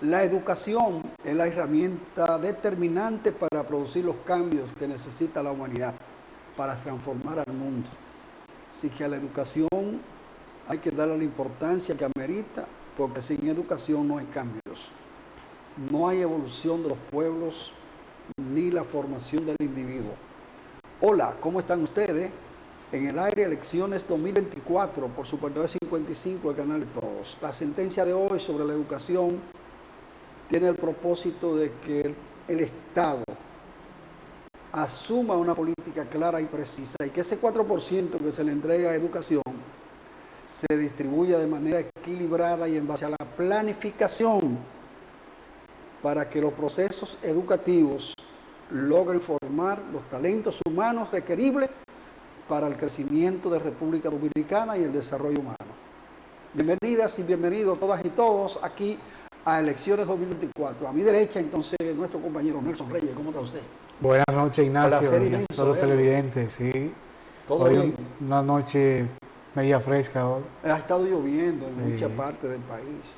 La educación es la herramienta determinante para producir los cambios que necesita la humanidad para transformar al mundo. Así que a la educación hay que darle la importancia que amerita, porque sin educación no hay cambios. No hay evolución de los pueblos ni la formación del individuo. Hola, ¿cómo están ustedes? En el aire, elecciones 2024 por Super TV 55, el canal de todos. La sentencia de hoy sobre la educación tiene el propósito de que el Estado asuma una política clara y precisa y que ese 4% que se le entrega a educación se distribuya de manera equilibrada y en base a la planificación para que los procesos educativos logren formar los talentos humanos requeribles para el crecimiento de República Dominicana y el desarrollo humano. Bienvenidas y bienvenidos todas y todos aquí a Elecciones 2024. A mi derecha, entonces, nuestro compañero Nelson Reyes. ¿Cómo está usted? Buenas noches, Ignacio, y a todos los televidentes. Sí. ¿Todo bien? Una noche media fresca hoy. Ha estado lloviendo en mucha parte del país.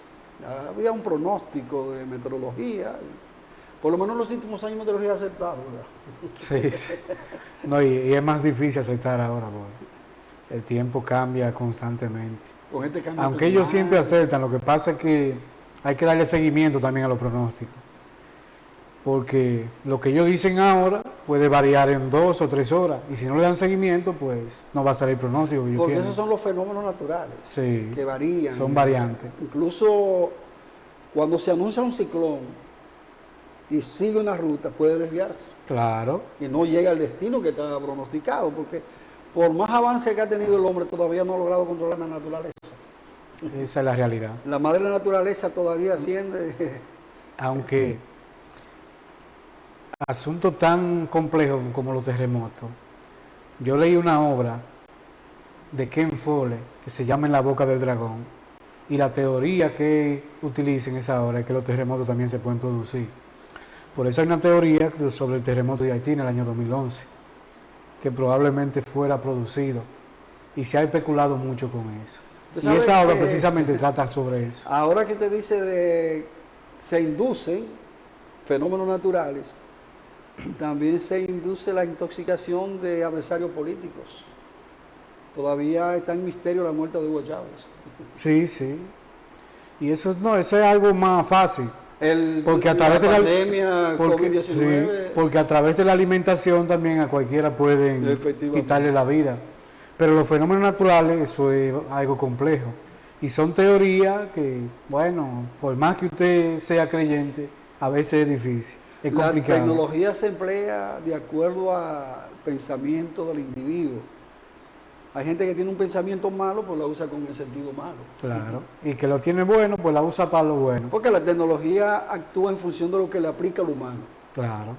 Había un pronóstico de meteorología. Por lo menos en los últimos años meteorología ha aceptado, ¿verdad? Sí, sí. No, y es más difícil aceptar ahora, porque el tiempo cambia constantemente. Con este cambio Aunque ellos siempre acertan, lo que pasa es que hay que darle seguimiento también a los pronósticos. Porque lo que ellos dicen ahora puede variar en 2 o 3 horas. Y si no le dan seguimiento, pues no va a salir el pronóstico que ellos porque tienen. esos son los fenómenos naturales, Sí, que varían. son variantes. Incluso cuando se anuncia un ciclón y sigue una ruta, puede desviarse. Claro. Y no llega al destino que está pronosticado, porque por más avance que ha tenido el hombre, todavía no ha logrado controlar la naturaleza. Esa es la realidad. La madre naturaleza todavía asciende. Aunque asuntos tan complejos como los terremotos, yo leí una obra de Ken Follett que se llama En la boca del dragón, y la teoría que utiliza en esa obra es que los terremotos también se pueden producir. Por eso hay una teoría sobre el terremoto de Haití en el año 2011, que probablemente fuera producido, y se ha especulado mucho con eso. Y esa obra precisamente trata sobre eso. Ahora que usted dice de se inducen fenómenos naturales, también se induce la intoxicación de adversarios políticos. Todavía está en misterio la muerte de Hugo Chávez. Sí, sí. Y eso no, eso es algo más fácil. Porque a través de la pandemia COVID-19, sí, porque a través de la alimentación también a cualquiera pueden quitarle la vida. Pero los fenómenos naturales, eso es algo complejo. Y son teorías que, bueno, por más que usted sea creyente, a veces es difícil, es complicado. La tecnología se emplea de acuerdo al pensamiento del individuo. Hay gente que tiene un pensamiento malo, pues la usa con el sentido malo. Claro, y que lo tiene bueno, pues la usa para lo bueno. Porque la tecnología actúa en función de lo que le aplica al humano. Claro.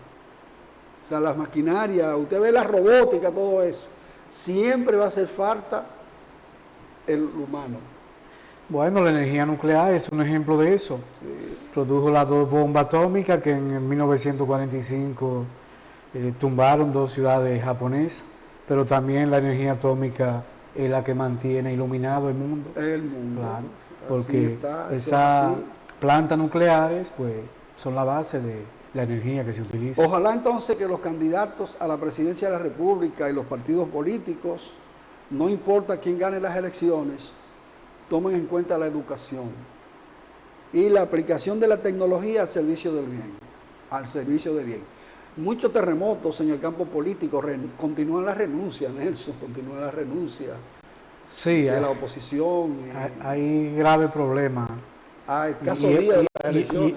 O sea, las maquinarias, usted ve la robótica, todo eso. Siempre va a hacer falta el humano. Bueno, la energía nuclear es un ejemplo de eso. Sí. Produjo las 2 bombas atómicas que en 1945 tumbaron 2 ciudades japonesas, pero también la energía atómica es la que mantiene iluminado el mundo. El mundo. Claro, porque esas plantas nucleares pues, son la base de la energía que se utiliza. Ojalá entonces que los candidatos a la presidencia de la República y los partidos políticos, no importa quién gane las elecciones, tomen en cuenta la educación y la aplicación de la tecnología al servicio del bien, al servicio del bien. Muchos terremotos en el campo político, continúan las renuncias, Nelson, continúan las renuncias sí, de la oposición. Hay graves problemas.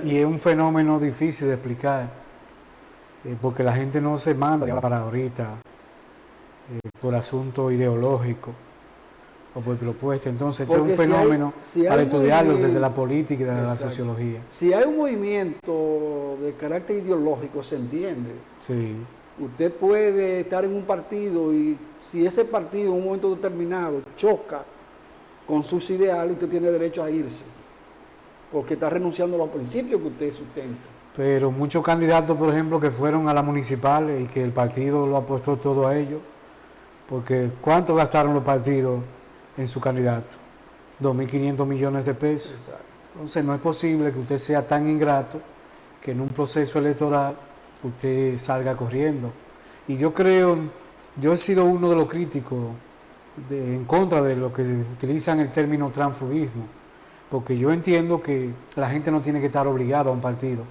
Y es un fenómeno difícil de explicar, porque la gente no se manda para ahorita por asunto ideológico o por propuesta. Entonces, este es un fenómeno para estudiarlo desde la política y desde la sociología. Si hay un movimiento de carácter ideológico, se entiende. Sí. Usted puede estar en un partido y si ese partido en un momento determinado choca con sus ideales, usted tiene derecho a irse, porque está renunciando a los principios que usted sustenta. Pero muchos candidatos, por ejemplo, que fueron a las municipales y que el partido lo apostó todo a ellos, porque ¿cuánto gastaron los partidos en su candidato? 2.500 millones de pesos. Exacto. Entonces no es posible que usted sea tan ingrato que en un proceso electoral usted salga corriendo. Y yo creo, yo he sido uno de los críticos en contra de lo que se utilizan el término transfugismo, porque yo entiendo que la gente no tiene que estar obligada a un partido,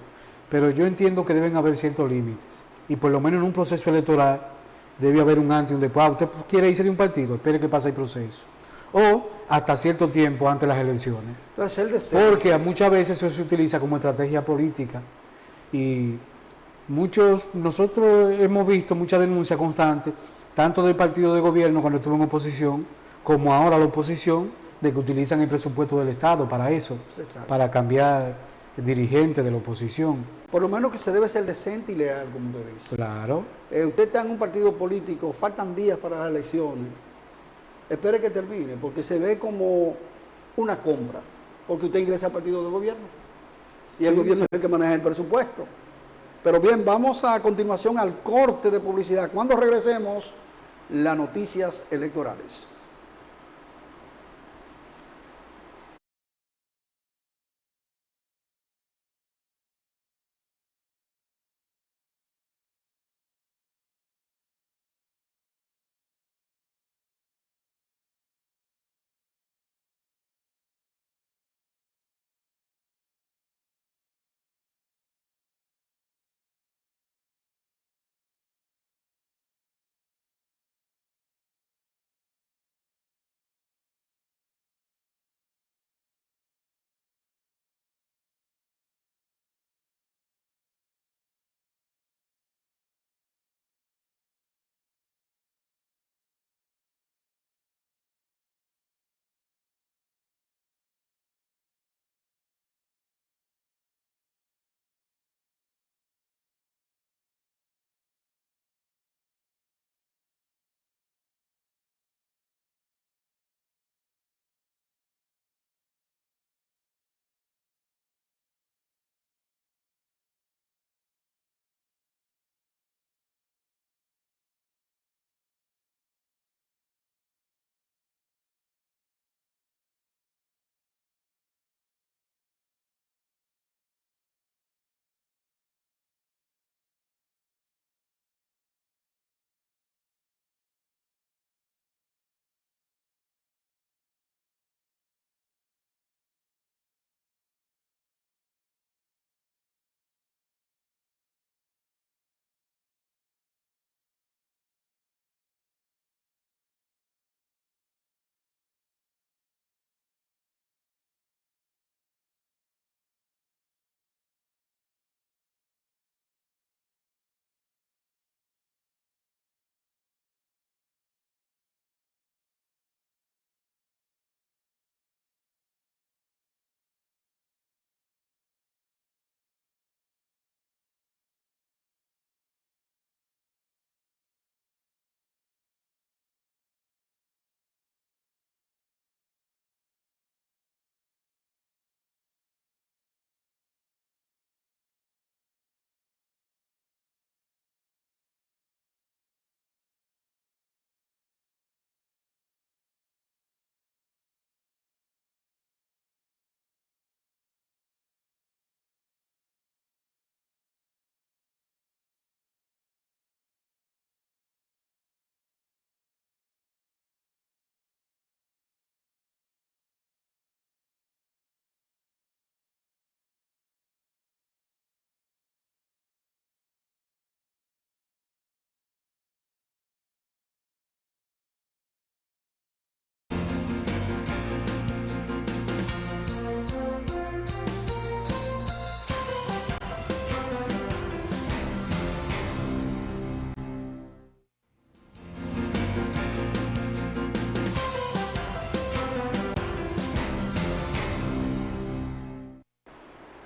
pero yo entiendo que deben haber ciertos límites, y por lo menos en un proceso electoral debe haber un antes y un después. Usted quiere irse de un partido, espere que pase el proceso, o hasta cierto tiempo antes de las elecciones. Entonces, el deseo. Porque muchas veces eso se utiliza como estrategia política y nosotros hemos visto muchas denuncias constantes, tanto del partido de gobierno cuando estuvo en oposición, como ahora la oposición, de que utilizan el presupuesto del Estado para eso, Exacto. para cambiar el dirigente de la oposición. Por lo menos que se debe ser decente y leal, como usted dice. Claro. Usted está en un partido político, faltan días para las elecciones. Espere que termine, porque se ve como una compra, porque usted ingresa al partido de gobierno y el gobierno es el que maneja el presupuesto. Pero bien, vamos a continuación al corte de publicidad. Cuando regresemos, las noticias electorales.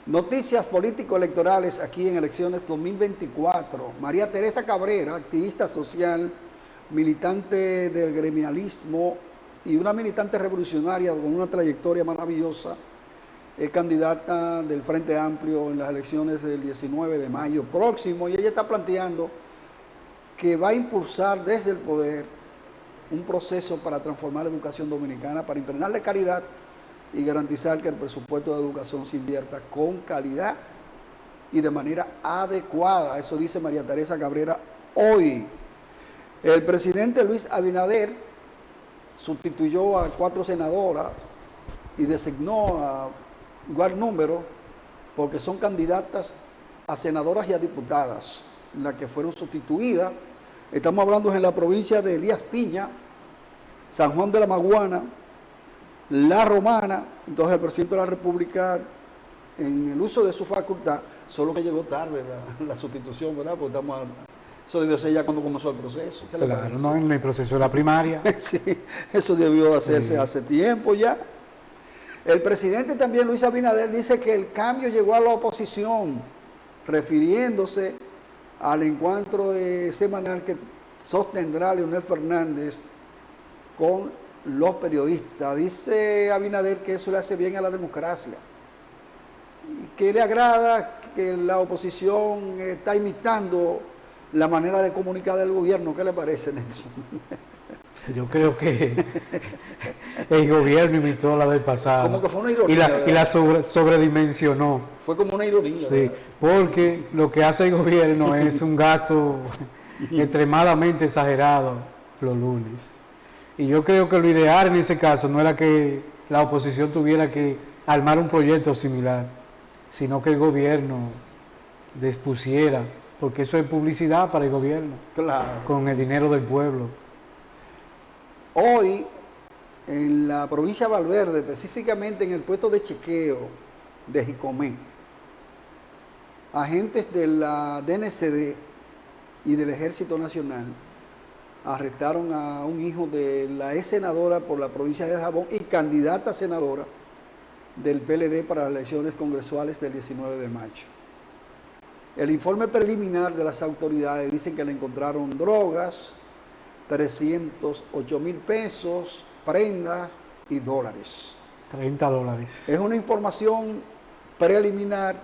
Noticias político-electorales aquí en elecciones 2024. María Teresa Cabrera, activista social, militante del gremialismo y una militante revolucionaria con una trayectoria maravillosa, es candidata del Frente Amplio en las elecciones del 19 de mayo próximo, y ella está planteando que va a impulsar desde el poder un proceso para transformar la educación dominicana, para impregnarle caridad y garantizar que el presupuesto de educación se invierta con calidad y de manera adecuada. Eso dice María Teresa Cabrera hoy. El presidente Luis Abinader sustituyó a 4 senadoras y designó a igual número porque son candidatas a senadoras y a diputadas, las que fueron sustituidas. Estamos hablando en la provincia de Elías Piña, San Juan de la Maguana, La Romana. Entonces el presidente de la República, en el uso de su facultad, solo que llegó tarde la sustitución, ¿verdad? Porque eso debió ser ya cuando comenzó el proceso. Claro, no en el proceso de la primaria. Sí, eso debió hacerse hace tiempo ya. El presidente también, Luis Abinader, dice que el cambio llegó a la oposición, refiriéndose al encuentro semanal que sostendrá Leonel Fernández con los periodistas. Dice Abinader que eso le hace bien a la democracia, que le agrada que la oposición está imitando la manera de comunicar del gobierno. ¿Qué le parece, Nelson? Yo creo que el gobierno imitó la del pasado. Como que fue una ironía. Y la sobredimensionó. Fue como una ironía. Sí, ¿verdad? porque lo que hace el gobierno es un gasto extremadamente exagerado los lunes. Y yo creo que lo ideal en ese caso no era que la oposición tuviera que armar un proyecto similar, sino que el gobierno dispusiera, porque eso es publicidad para el gobierno, Claro. con el dinero del pueblo. Hoy, en la provincia de Valverde, específicamente en el puesto de chequeo de Jicomé, agentes de la DNCD y del Ejército Nacional arrestaron a un hijo de la ex senadora por la provincia de Dajabón y candidata a senadora del PLD para las elecciones congresuales del 19 de mayo. El informe preliminar de las autoridades dice que le encontraron drogas, 308 mil pesos, prendas y dólares. $30. Es una información preliminar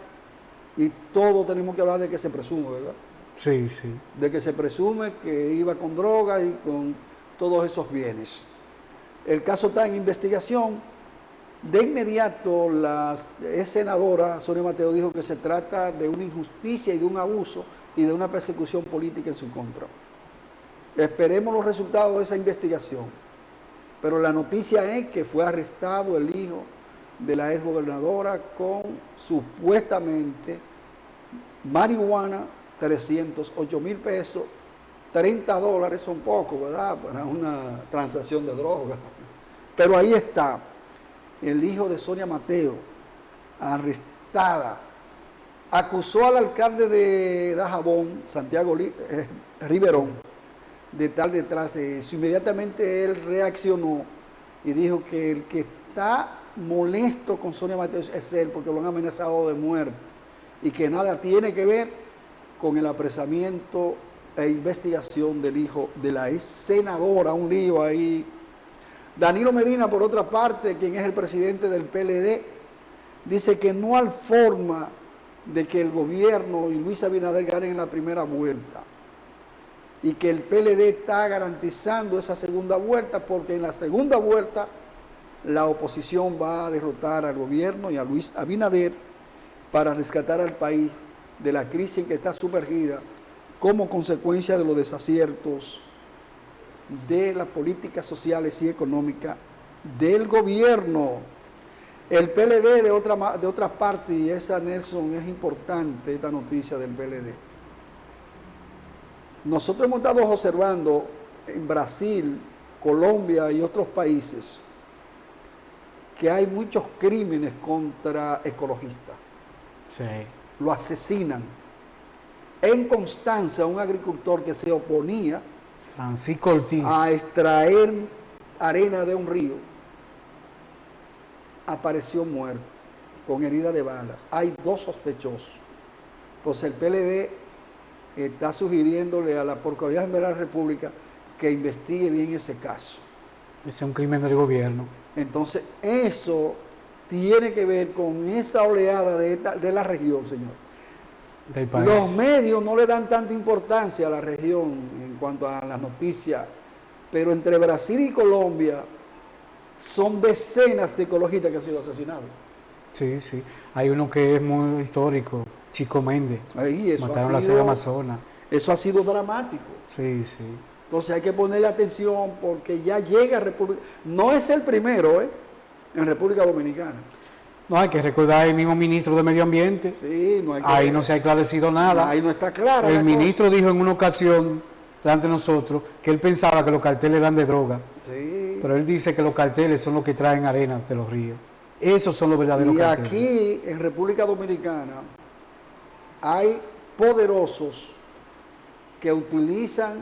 y todo tenemos que hablar de que se presume, ¿verdad? Sí, sí. De que se presume que iba con drogas y con todos esos bienes. El caso está en investigación. De inmediato, la senadora Sonia Mateo dijo que se trata de una injusticia y de un abuso y de una persecución política en su contra. Esperemos los resultados de esa investigación. Pero la noticia es que fue arrestado el hijo de la exgobernadora con supuestamente marihuana, 308 mil pesos, $30 son poco, ¿verdad? Para una transacción de droga. Pero ahí está, el hijo de Sonia Mateo, arrestada. Acusó al alcalde de Dajabón, Santiago Riverón, de estar detrás de eso. Inmediatamente él reaccionó y dijo que el que está molesto con Sonia Mateo es él, porque lo han amenazado de muerte y que nada tiene que ver con el apresamiento e investigación del hijo de la ex senadora. Un lío ahí. Danilo Medina, por otra parte, quien es el presidente del PLD, dice que no hay forma de que el gobierno y Luis Abinader ganen en la primera vuelta y que el PLD está garantizando esa segunda vuelta, porque en la segunda vuelta la oposición va a derrotar al gobierno y a Luis Abinader para rescatar al país de la crisis en que está sumergida como consecuencia de los desaciertos de las políticas sociales y económicas del gobierno. El PLD de otra parte, y esa, Nelson, es importante esta noticia del PLD. Nosotros hemos estado observando en Brasil, Colombia y otros países que hay muchos crímenes contra ecologistas. Sí. Lo asesinan. En Constanza, un agricultor que se oponía Francisco Ortiz. a extraer arena de un río, apareció muerto, con herida de balas. Hay 2 sospechosos. Entonces el PLD está sugiriéndole a la Procuraduría General de la República que investigue bien ese caso. Ese es un crimen del gobierno. Entonces eso tiene que ver con esa oleada de la región, señor. Del país. Los medios no le dan tanta importancia a la región en cuanto a las noticias, pero entre Brasil y Colombia son decenas de ecologistas que han sido asesinados. Sí, sí. Hay uno que es muy histórico, Chico Méndez. Ahí, eso Mataron ha la sido, selva amazona. eso ha sido dramático. Sí, sí. Entonces hay que ponerle atención porque ya llega a República. No es el primero, en República Dominicana. No, hay que recordar el mismo ministro de Medio Ambiente. Sí, no hay que, Ahí no se ha esclarecido nada. ahí no está clara la El ministro dijo en una ocasión, delante de nosotros, que él pensaba que los carteles eran de droga. cosa. Sí. Pero él dice que los carteles son los que traen arena de los ríos. Esos son los verdaderos Y carteles. aquí, en República Dominicana, hay poderosos que utilizan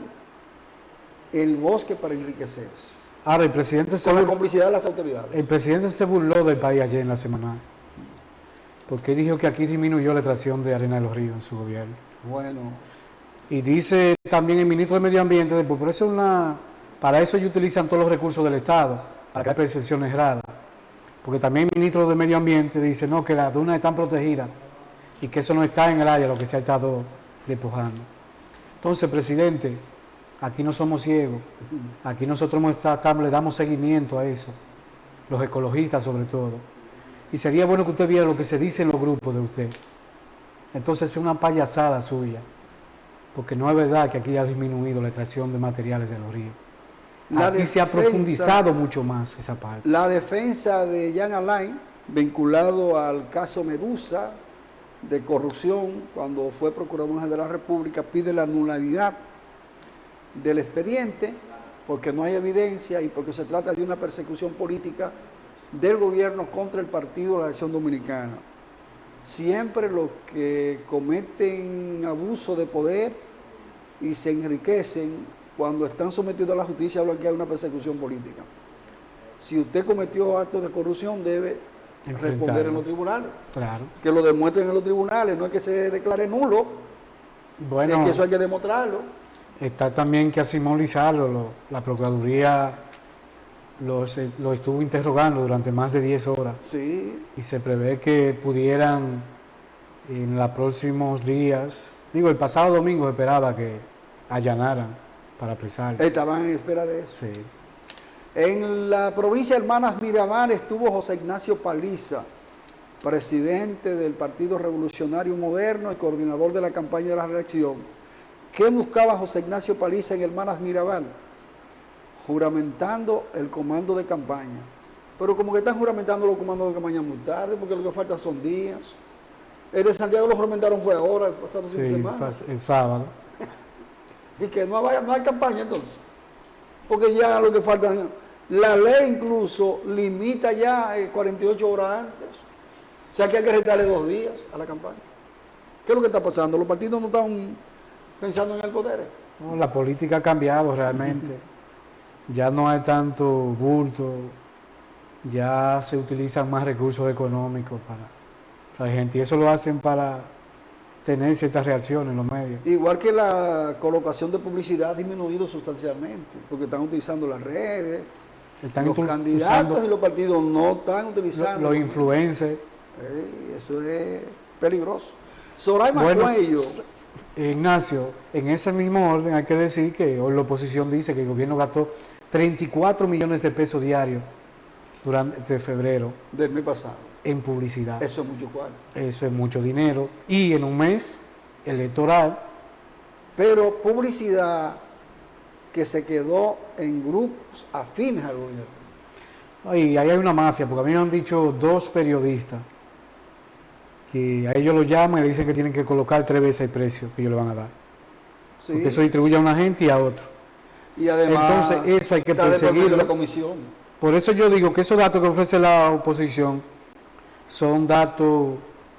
el bosque para enriquecerse, Ahora, el presidente se con la burló, complicidad de las autoridades. el presidente se burló del país ayer en la semana. Porque dijo que aquí disminuyó la extracción de arena de los ríos en su gobierno. Bueno, Y dice también el ministro de Medio Ambiente, pues por eso para eso ellos utilizan todos los recursos del Estado, para que haya percepciones erradas. Porque también el ministro de Medio Ambiente dice, no, que las dunas están protegidas y que eso no está en el área, lo que se ha estado despojando. Entonces, presidente, aquí no somos ciegos, aquí nosotros le damos seguimiento a eso, los ecologistas sobre todo. Y sería bueno que usted viera lo que se dice en los grupos de usted. Entonces es una payasada suya, porque no es verdad que aquí ha disminuido la extracción de materiales de los ríos. Aquí se ha profundizado mucho más esa parte. La defensa de Jean Alain, vinculado al caso Medusa de corrupción, cuando fue Procurador de la República, pide la nulidad del expediente porque no hay evidencia y porque se trata de una persecución política del gobierno contra el Partido de la Acción Dominicana. Siempre los que cometen abuso de poder y se enriquecen cuando están sometidos a la justicia hablan que hay una persecución política. Si usted cometió actos de corrupción debe responder en los tribunales. Claro. Que lo demuestren en los tribunales, no es que se declare nulo, Bueno, es que eso hay que demostrarlo. está también que asimilizarlo. La Procuraduría lo estuvo interrogando durante más de 10 horas Sí, y se prevé que pudieran en los próximos días, el pasado domingo esperaba que allanaran para apresarlo. estaban en espera de eso. Sí. En la provincia de Hermanas Miramar estuvo José Ignacio Paliza, presidente del Partido Revolucionario Moderno y coordinador de la campaña de la reelección. ¿Qué buscaba José Ignacio Paliza en Hermanas Miramar? Juramentando el comando de campaña. Pero como que están juramentando los comandos de campaña muy tarde, porque lo que falta son días. El de Santiago lo juramentaron fue ahora, el pasado fin de Sí, semana. el sábado. Y que no hay campaña entonces. Porque ya lo que falta, la ley incluso limita ya 48 horas antes. O sea que hay que restarle 2 días a la campaña. ¿Qué es lo que está pasando? Los partidos no están pensando en el poder. No, la política ha cambiado realmente. Ya no hay tanto bulto, ya se utilizan más recursos económicos para la gente. Y eso lo hacen para tener ciertas reacciones en los medios. Igual que la colocación de publicidad ha disminuido sustancialmente, porque están utilizando las redes, Están los candidatos usando y los partidos no están utilizando. los influencers. Eso es peligroso. Soraima Bueno, Cuello, Ignacio, en ese mismo orden hay que decir que hoy la oposición dice que el gobierno gastó 34 millones de pesos diarios durante febrero del mes pasado, en publicidad. eso es mucho cuarto. Eso es mucho dinero. Y en un mes electoral, Pero publicidad que se quedó en grupos afines al gobierno. y ahí hay una mafia, porque a mí me han dicho 2 periodistas que a ellos lo llaman y le dicen que tienen que colocar 3 veces el precio que ellos le van a dar. Sí. Porque eso distribuye a una gente y a otro. Y además, Entonces, eso hay que está de por medio perseguirlo. la comisión. Por eso yo digo que esos datos que ofrece la oposición son datos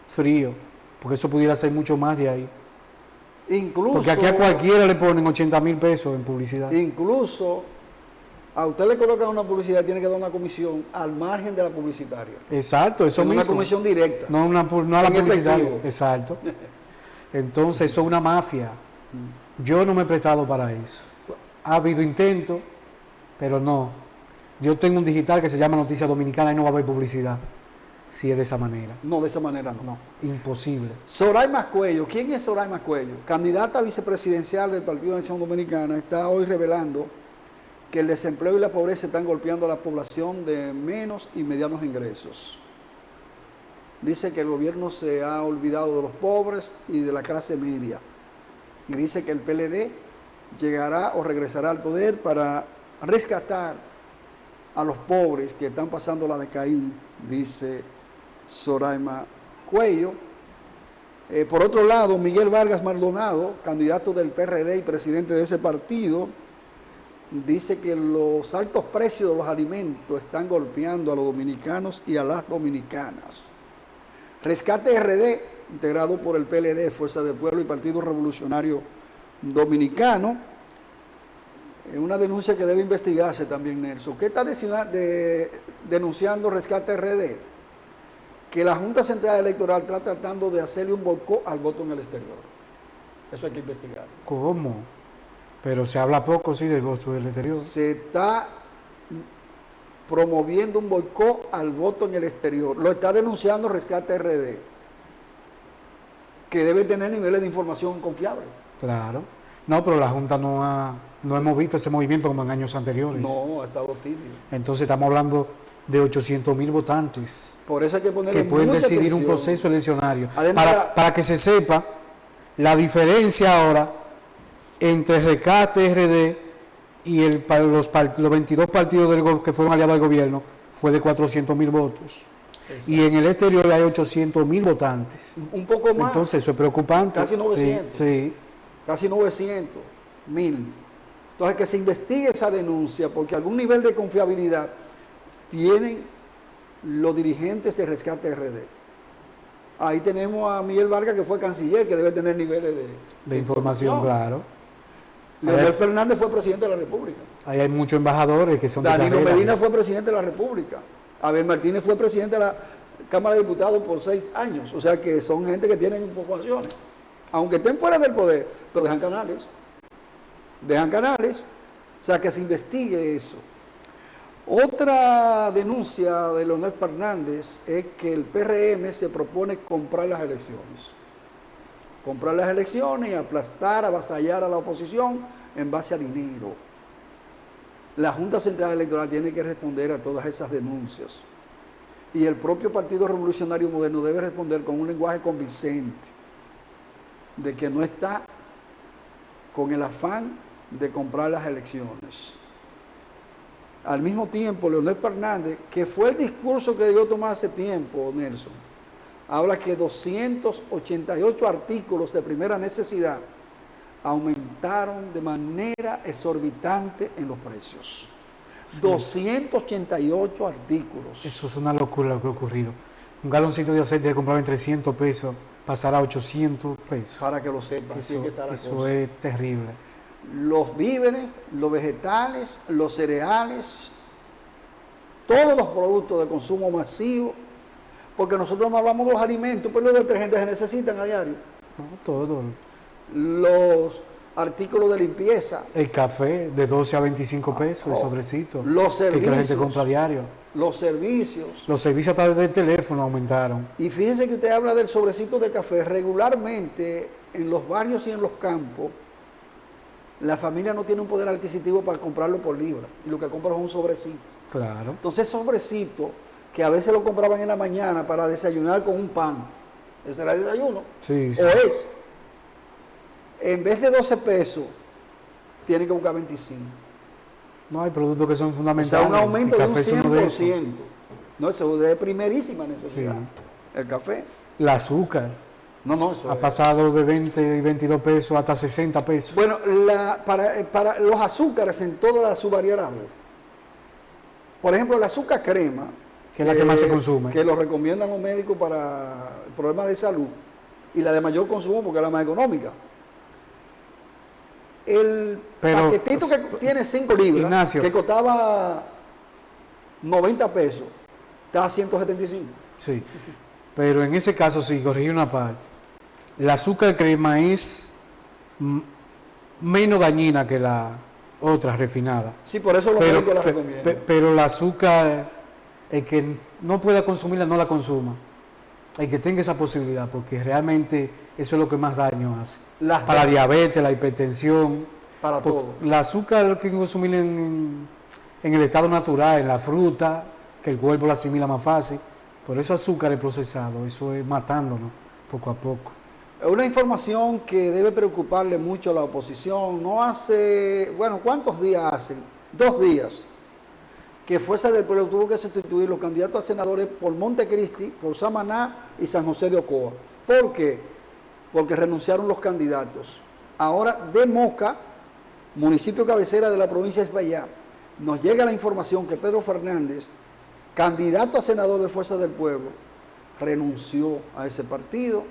fríos, porque eso pudiera ser mucho más de ahí. Incluso, Porque aquí a cualquiera le ponen 80,000 pesos en publicidad. incluso a usted le colocan una publicidad, tiene que dar una comisión al margen de la publicitaria. Exacto, eso No mismo. una comisión directa. No, no a la En publicidad. efectivo. Exacto. Entonces, eso es una mafia. Yo no me he prestado para eso. Ha habido intentos, pero no. Yo tengo un digital que se llama Noticias Dominicana y no va a haber publicidad si es de esa manera. No, de esa manera no. No, imposible. Soraima Cuello, ¿quién es Soraima Cuello? Candidata vicepresidencial del Partido de la Acción Dominicana, está hoy revelando que el desempleo y la pobreza están golpeando a la población de menos y medianos ingresos. Dice que el gobierno se ha olvidado de los pobres y de la clase media. Y dice que el PLD llegará o regresará al poder para rescatar a los pobres que están pasando la de Caín, dice Soraima Cuello. Por otro lado, Miguel Vargas Maldonado, candidato del PRD y presidente de ese partido, dice que los altos precios de los alimentos están golpeando a los dominicanos y a las dominicanas. Rescate RD, integrado por el PLD, Fuerza del Pueblo y Partido Revolucionario Dominicano, una denuncia que debe investigarse también, Nelson. ¿Qué está denunciando Rescate RD? Que la Junta Central Electoral está tratando de hacerle un boicot al voto en el exterior. Eso hay que investigar. ¿Cómo? Pero se habla poco, sí, del voto del exterior. Se está promoviendo un boicot al voto en el exterior. Lo está denunciando Rescate RD, que debe tener niveles de información confiables. Claro. No, pero la Junta no hemos visto ese movimiento como en años anteriores. No, ha estado tibio. Entonces estamos hablando de 800,000 votantes Por eso hay que ponerle que pueden mucha decidir atención. un proceso eleccionario. Además, Para que se sepa la diferencia ahora entre Rescate RD y los 22 partidos que fueron aliados al gobierno fue de 400,000 votos. Exacto. Y en el exterior hay 800,000 votantes. Un poco más. Entonces eso es preocupante. Casi 900. Sí. Casi 900,000. Entonces, que se investigue esa denuncia, porque algún nivel de confiabilidad tienen los dirigentes de Rescate RD. Ahí tenemos a Miguel Vargas, que fue canciller, que debe tener niveles De información, claro. Leonel Fernández fue presidente de la República. Ahí hay muchos embajadores que son de Danilo carrera. Medina fue presidente de la República. Abel Martínez fue presidente de la Cámara de Diputados por 6 años. O sea que son gente que tienen ocupaciones. Aunque estén fuera del poder, pero dejan canales. Dejan canales. O sea que se investigue eso. Otra denuncia de Leonel Fernández es que el PRM se propone comprar las elecciones. Comprar las elecciones y aplastar, avasallar a la oposición en base a dinero. La Junta Central Electoral tiene que responder a todas esas denuncias. Y el propio Partido Revolucionario Moderno debe responder con un lenguaje convincente de que no está con el afán de comprar las elecciones. Al mismo tiempo, Leonel Fernández, que fue el discurso que debió tomar hace tiempo, Nelson, habla que 288 artículos de primera necesidad aumentaron de manera exorbitante en los precios. Sí. 288 artículos. Eso es una locura lo que ha ocurrido. Un galoncito de aceite que compraba en 300 pesos pasará a 800 pesos. Para que lo sepan. Eso es terrible. Los víveres, los vegetales, los cereales, todos los productos de consumo masivo, porque nosotros no hablamos de los alimentos, pues los detergentes se necesitan a diario. No, todo. Los artículos de limpieza. El café de 12 a 25 pesos, el sobrecito. Los servicios. Que la gente compra a diario. Los servicios. Los servicios a través del teléfono aumentaron. Y fíjense que usted habla del sobrecito de café. Regularmente en los barrios y en los campos, la familia no tiene un poder adquisitivo para comprarlo por libra. Y lo que compra es un sobrecito. Claro. Entonces, sobrecito, que a veces lo compraban en la mañana para desayunar con un pan. Ese era el desayuno. Sí, sí. O es. En vez de 12 pesos, tiene que buscar 25. No, hay productos que son O sea, fundamentales. un aumento de un 100%. De no, eso es de primerísima necesidad. Sí. El café. El azúcar. No, eso ha pasado de 20 y 22 pesos hasta 60 pesos. Bueno, para los azúcares en todas las subvariables. Por ejemplo, el azúcar crema, que es la que más se consume. Que lo recomiendan los médicos para problemas de salud. Y la de mayor consumo porque es la más económica. El paquetito que tiene 5 libras, Ignacio, que costaba 90 pesos, está a 175. Sí, pero en ese caso sí, corregí una parte. La azúcar crema es menos dañina que la otra refinada. Sí, por eso los médicos la recomiendan. Pero la azúcar, el que no pueda consumirla, no la consuma. El que tenga esa posibilidad, porque realmente eso es lo que más daño hace. Para la diabetes, la hipertensión, para todo. El azúcar lo que consumir en el estado natural, en la fruta, que el cuerpo la asimila más fácil. Por eso azúcar es procesado, eso es matándonos poco a poco. Es una información que debe preocuparle mucho a la oposición. No hace, bueno, ¿cuántos días hacen? 2 días que Fuerza del Pueblo tuvo que sustituir los candidatos a senadores por Montecristi, por Samaná y San José de Ocoa. ¿Por qué? Porque renunciaron los candidatos. Ahora de Moca, municipio cabecera de la provincia de Espaillá, nos llega la información que Pedro Fernández, candidato a senador de Fuerza del Pueblo, renunció a ese partido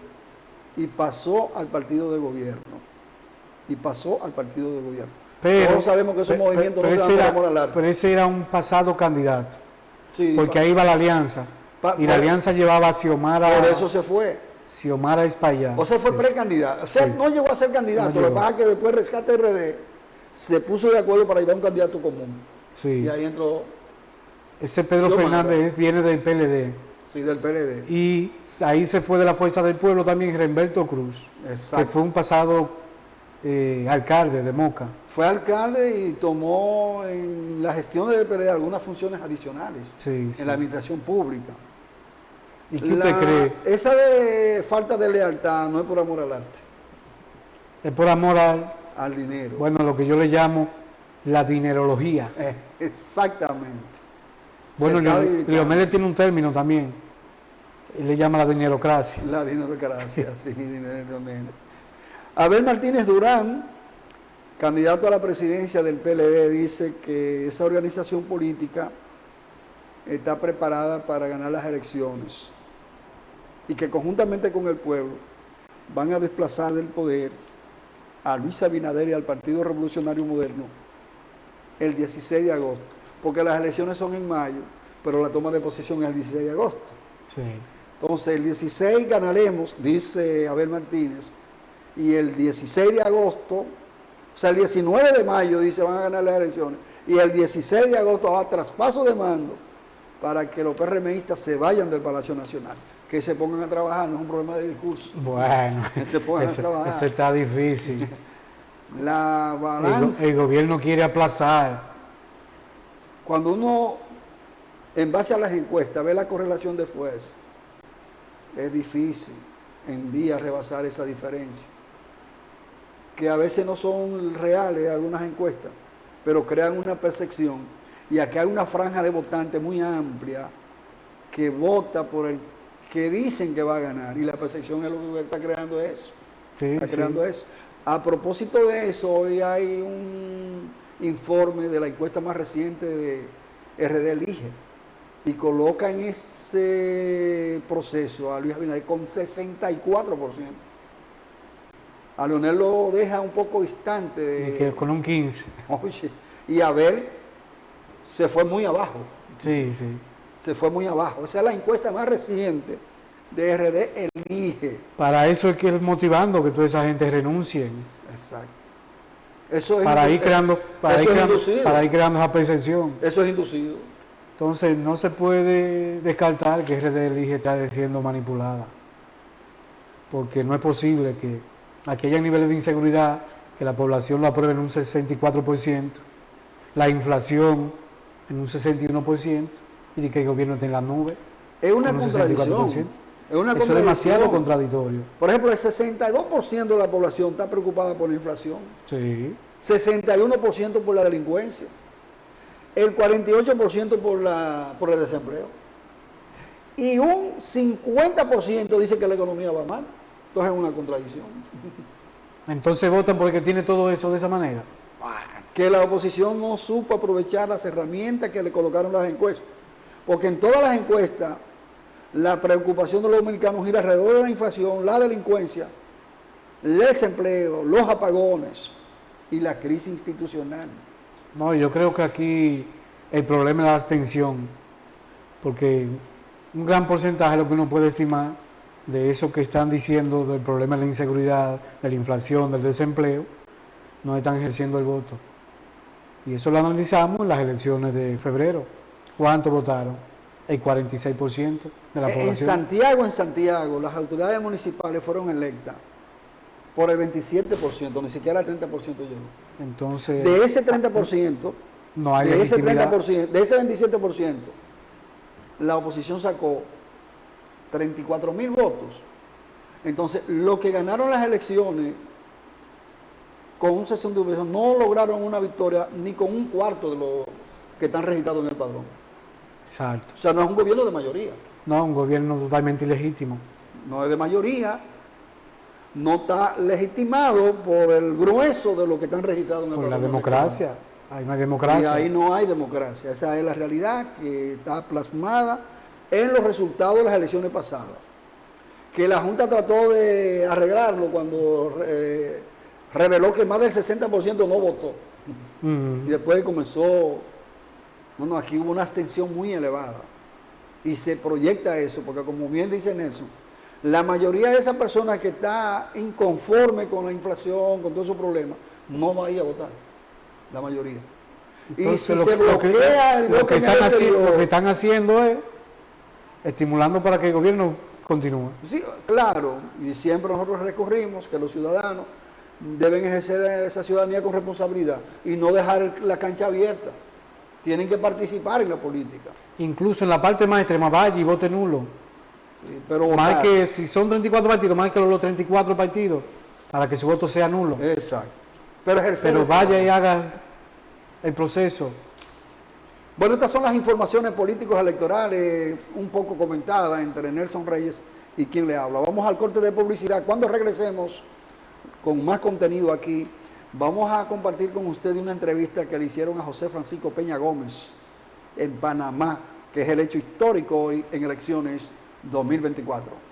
y pasó al partido de gobierno. Pero, todos sabemos que esos movimientos no se dan por amor al arte. Pero ese era un pasado candidato, Sí, porque ahí va la alianza, y la alianza llevaba a Xiomara. Por eso se fue. Xiomara Espaillá. O sea, fue sí. precandidato. O sea, Sí. no llegó a ser candidato. No Lo que llegó. pasa es que después Rescate RD se puso de acuerdo para llevar un candidato común. Sí. Y ahí entró, Ese Pedro Xiomara. Fernández viene del PLD. sí, del PLD. Y ahí se fue de la Fuerza del Pueblo también Remberto Cruz, que Exacto. fue un pasado alcalde de Moca. Fue alcalde y tomó en la gestión del PLD algunas funciones adicionales Sí, sí. en la administración pública. ¿Y qué usted cree? Esa de falta de lealtad no es por amor al arte, Es por amor al dinero. bueno, lo que yo le llamo la dinerología. Exactamente. Bueno, Se está debilitando. Leonel tiene un término también. Él le llama la dinerocracia. La dinerocracia, sí, dinero menos. Abel Martínez Durán, candidato a la presidencia del PLD, dice que esa organización política está preparada para ganar las elecciones y que conjuntamente con el pueblo van a desplazar del poder a Luis Abinader y al Partido Revolucionario Moderno el 16 de agosto, porque las elecciones son en mayo, pero la toma de posesión es el 16 de agosto. Sí. Entonces, el 16 ganaremos, dice Abel Martínez, y el 16 de agosto, o sea, el 19 de mayo, dice, van a ganar las elecciones, y el 16 de agosto va a traspaso de mando para que los PRMistas se vayan del Palacio Nacional, que se pongan a trabajar, no es un problema de discurso. Bueno, Que se pongan a trabajar. eso está difícil. La balanza, El gobierno quiere aplazar. cuando uno, en base a las encuestas, ve la correlación de fuerza, es difícil en día rebasar esa diferencia, que a veces no son reales algunas encuestas, pero crean una percepción, y aquí hay una franja de votantes muy amplia que vota por el que dicen que va a ganar, y la percepción es lo que está creando eso. Sí, Está sí. creando eso. A propósito de eso, hoy hay un informe de la encuesta más reciente de RD Elige, y coloca en ese proceso a Luis Abinader con 64%. A Leonel lo deja un poco distante. Y que con un 15. Oye, y Abel se fue muy abajo. Sí, sí. Se fue muy abajo. Esa es la encuesta más reciente de RD Elige. Para eso es que él motivando que toda esa gente renuncien. Exacto. Eso es Para ir creando, eso es inducido. para ir creando esa percepción. Eso es inducido. Entonces no se puede descartar que RD Elige está siendo manipulada. Porque no es posible que aquí haya niveles de inseguridad, que la población lo apruebe en un 64%, la inflación en un 61%, y de que el gobierno esté en la nube. Es una con un contradicción. 64%. Es una Eso es demasiado contradicción. contradictorio. Por ejemplo, el 62% de la población está preocupada por la inflación, Sí. 61% por la delincuencia, el 48% por el desempleo, y un 50% dice que la economía va mal. Entonces es una contradicción. Entonces votan porque tiene todo eso de esa manera. Que la oposición no supo aprovechar las herramientas que le colocaron las encuestas, porque en todas las encuestas la preocupación de los dominicanos gira alrededor de la inflación, la delincuencia, el desempleo, los apagones y la crisis institucional. No, yo creo que aquí el problema es la abstención, porque un gran porcentaje de lo que uno puede estimar de eso que están diciendo del problema de la inseguridad, de la inflación, del desempleo, no están ejerciendo el voto. Y eso lo analizamos en las elecciones de febrero. ¿Cuánto votaron? El 46% de la población. En Santiago, las autoridades municipales fueron electas por el 27%, ni siquiera el 30% llegó. Entonces, De ese 30%, no hay de ese legitimidad. 30%, de ese 27%, la oposición sacó 34.000 votos. Entonces, los que ganaron las elecciones con un 61% no lograron una victoria ni con un cuarto de los que están registrados en el padrón. Exacto. O sea, no es un gobierno de mayoría. No, un gobierno totalmente ilegítimo. No es de mayoría, no está legitimado por el grueso de los que están registrados en el Por padrón la democracia. Hay una electoral. Y democracia. ahí no hay democracia. Esa es la realidad que está plasmada en los resultados de las elecciones pasadas. Que la Junta trató de arreglarlo cuando reveló que más del 60% no votó. Y después comenzó, no, aquí hubo una abstención muy elevada. Y se proyecta eso, porque como bien dice Nelson, la mayoría de esas personas que está inconforme con la inflación, con todos esos problemas, no va a ir a votar. La mayoría. Entonces, y si se bloquea el voto lo que están haciendo es estimulando para que el gobierno continúe. Sí, claro, y siempre nosotros recurrimos que los ciudadanos deben ejercer esa ciudadanía con responsabilidad y no dejar la cancha abierta. Tienen que participar en la política. Incluso en la parte más extrema, vaya y vote nulo. Sí, pero Más votar. que si son 34 partidos, más que los 34 partidos, para que su voto sea nulo. Exacto. Pero ejercer Pero esa vaya y ciudadanía. haga el proceso. Bueno, estas son las informaciones políticos electorales un poco comentadas entre Nelson Reyes y quien le habla. Vamos al corte de publicidad. Cuando regresemos con más contenido aquí, vamos a compartir con ustedes una entrevista que le hicieron a José Francisco Peña Gómez en Panamá, que es el hecho histórico hoy en elecciones 2024.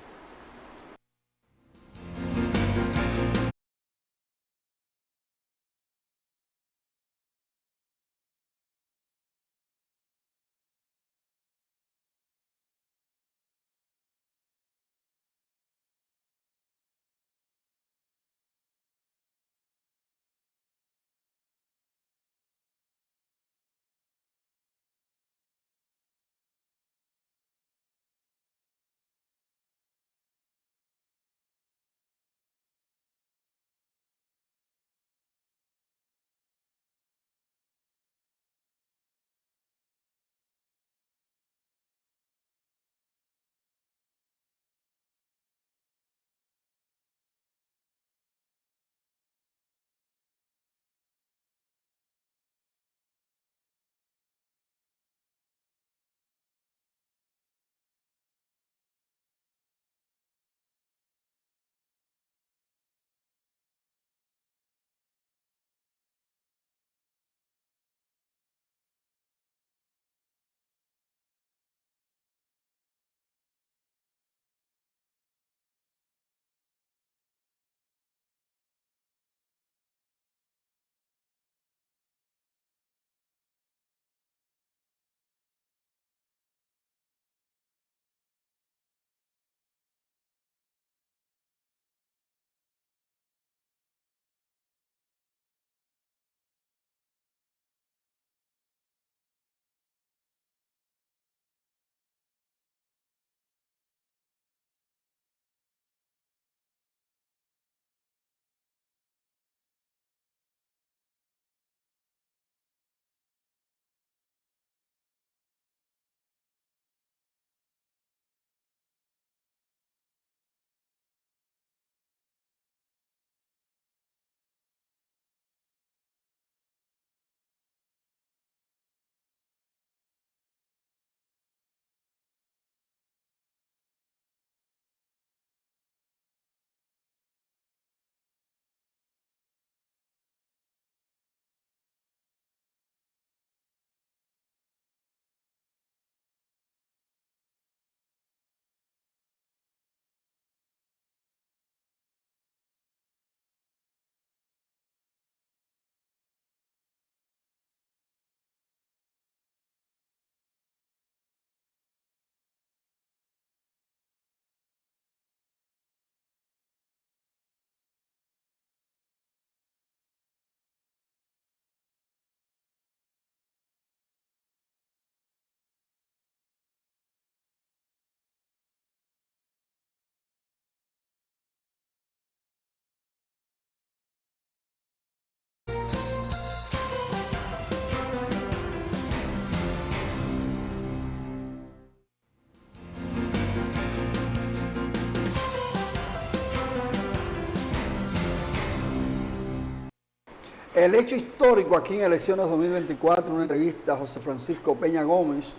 El hecho histórico aquí en elecciones 2024, una entrevista a José Francisco Peña Gómez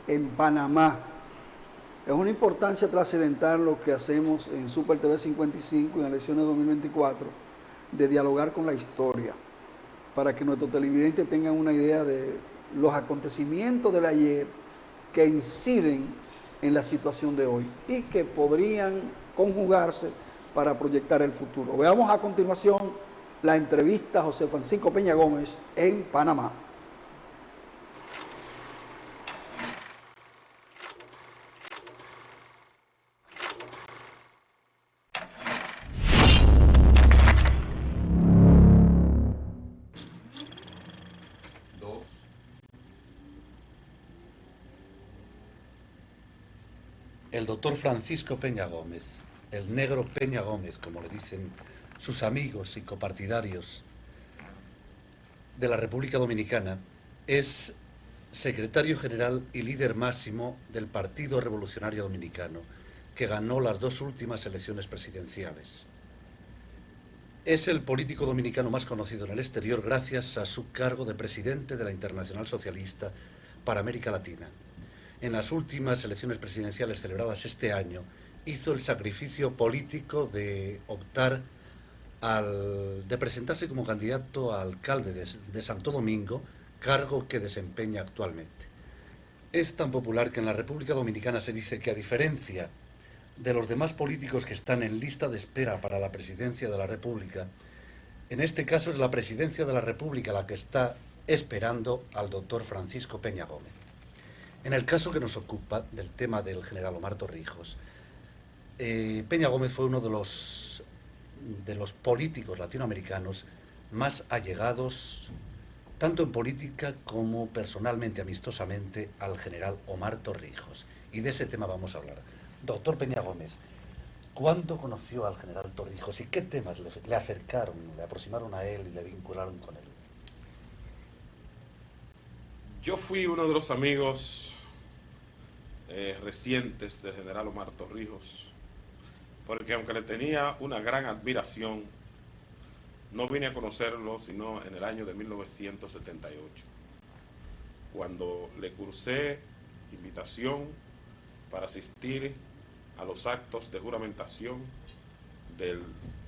en Panamá. Es una importancia trascendental lo que hacemos en Super TV 55 en elecciones 2024, de dialogar con la historia, para que nuestros televidentes tengan una idea de los acontecimientos del ayer que inciden en la situación de hoy y que podrían conjugarse para proyectar el futuro. Veamos a continuación la entrevista a José Francisco Peña Gómez en Panamá. El doctor Francisco Peña Gómez, el negro Peña Gómez, como le dicen sus amigos y copartidarios de la República Dominicana, es secretario general y líder máximo del Partido Revolucionario Dominicano, que ganó las dos últimas elecciones presidenciales. Es el político dominicano más conocido en el exterior gracias a su cargo de presidente de la Internacional Socialista para América Latina. En las últimas elecciones presidenciales celebradas este año, hizo el sacrificio político de optar de presentarse como candidato a alcalde de Santo Domingo, cargo que desempeña actualmente. Es tan popular que en la República Dominicana se dice que, a diferencia de los demás políticos que están en lista de espera para la presidencia de la República, en este caso es la presidencia de la República la que está esperando al doctor Francisco Peña Gómez. En el caso que nos ocupa, del tema del general Omar Torrijos, Peña Gómez fue uno de los políticos latinoamericanos más allegados, tanto en política como personalmente, amistosamente, al general Omar Torrijos. Y de ese tema vamos a hablar. Doctor Peña Gómez, ¿cuándo conoció al general Torrijos y qué temas le acercaron, le aproximaron a él y le vincularon con él? Yo fui uno de los amigos recientes del general Omar Torrijos, porque aunque le tenía una gran admiración, no vine a conocerlo sino en el año de 1978, cuando le cursé invitación para asistir a los actos de juramentación del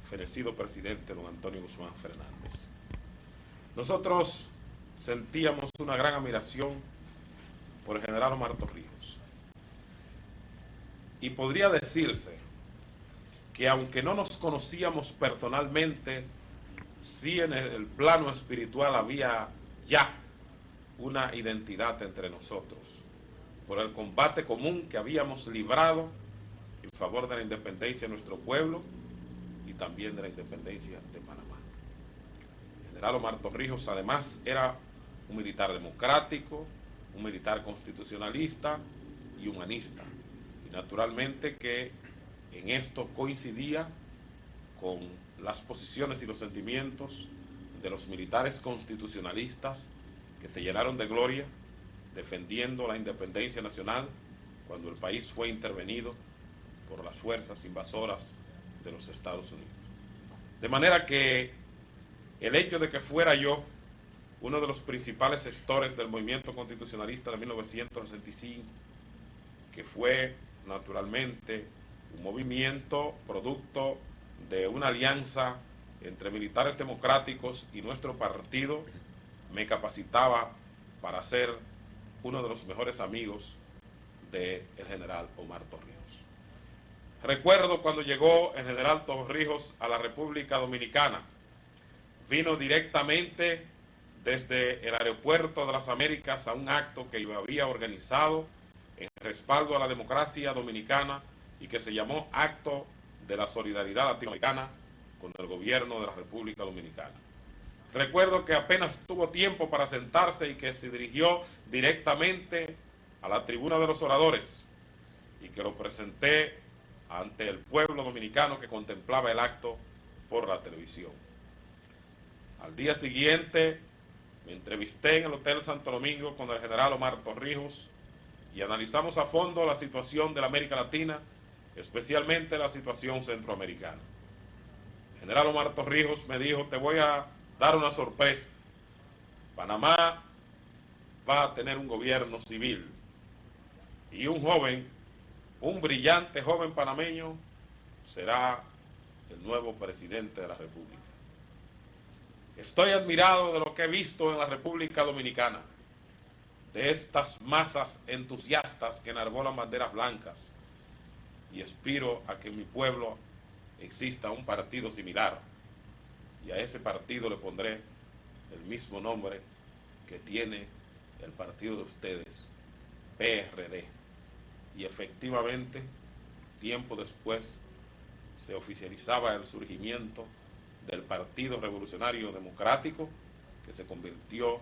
fenecido presidente don Antonio Guzmán Fernández. Nosotros sentíamos una gran admiración por el general Omar Torrijos. Y podría decirse que aunque no nos conocíamos personalmente, sí en el plano espiritual había ya una identidad entre nosotros, por el combate común que habíamos librado en favor de la independencia de nuestro pueblo y también de la independencia de Panamá. El general Omar Torrijos además era un militar democrático, un militar constitucionalista y humanista. Y naturalmente que en esto coincidía con las posiciones y los sentimientos de los militares constitucionalistas que se llenaron de gloria defendiendo la independencia nacional cuando el país fue intervenido por las fuerzas invasoras de los Estados Unidos. De manera que el hecho de que fuera yo uno de los principales sectores del movimiento constitucionalista de 1965, que fue naturalmente un movimiento producto de una alianza entre militares democráticos y nuestro partido, me capacitaba para ser uno de los mejores amigos del general Omar Torrijos. Recuerdo cuando llegó el general Torrijos a la República Dominicana, vino directamente desde el aeropuerto de las Américas a un acto que yo había organizado en respaldo a la democracia dominicana y que se llamó Acto de la Solidaridad Latinoamericana con el gobierno de la República Dominicana. Recuerdo que apenas tuvo tiempo para sentarse y que se dirigió directamente a la tribuna de los oradores y que lo presenté ante el pueblo dominicano que contemplaba el acto por la televisión. Al día siguiente me entrevisté en el Hotel Santo Domingo con el general Omar Torrijos y analizamos a fondo la situación de la América Latina, especialmente la situación centroamericana. El general Omar Torrijos me dijo: te voy a dar una sorpresa. Panamá va a tener un gobierno civil y un joven, un brillante joven panameño, será el nuevo presidente de la República. Estoy admirado de lo que he visto en la República Dominicana, de estas masas entusiastas que enarbolan banderas blancas, y aspiro a que en mi pueblo exista un partido similar, y a ese partido le pondré el mismo nombre que tiene el partido de ustedes, PRD. Y efectivamente, tiempo después, se oficializaba el surgimiento del Partido Revolucionario Democrático, que se convirtió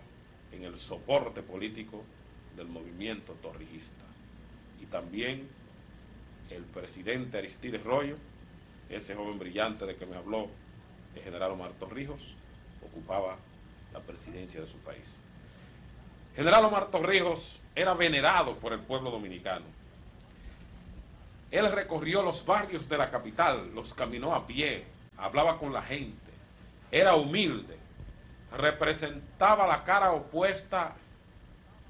en el soporte político del movimiento torrijista. Y también el presidente Aristides Royo, ese joven brillante de que me habló el general Omar Torrijos, ocupaba la presidencia de su país. General Omar Torrijos era venerado por el pueblo dominicano. Él recorrió los barrios de la capital, los caminó a pie, hablaba con la gente, era humilde, representaba la cara opuesta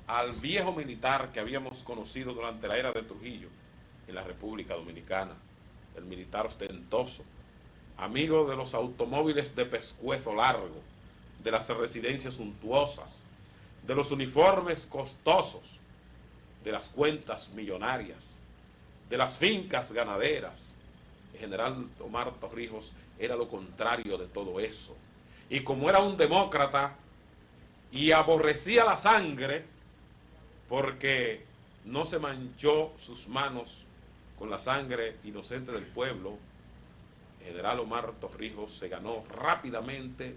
al viejo militar que habíamos conocido durante la era de Trujillo en la República Dominicana, el militar ostentoso, amigo de los automóviles de pescuezo largo, de las residencias suntuosas, de los uniformes costosos, de las cuentas millonarias, de las fincas ganaderas. El general Omar Torrijos era lo contrario de todo eso. Y como era un demócrata y aborrecía la sangre, porque no se manchó sus manos con la sangre inocente del pueblo, el general Omar Torrijos se ganó rápidamente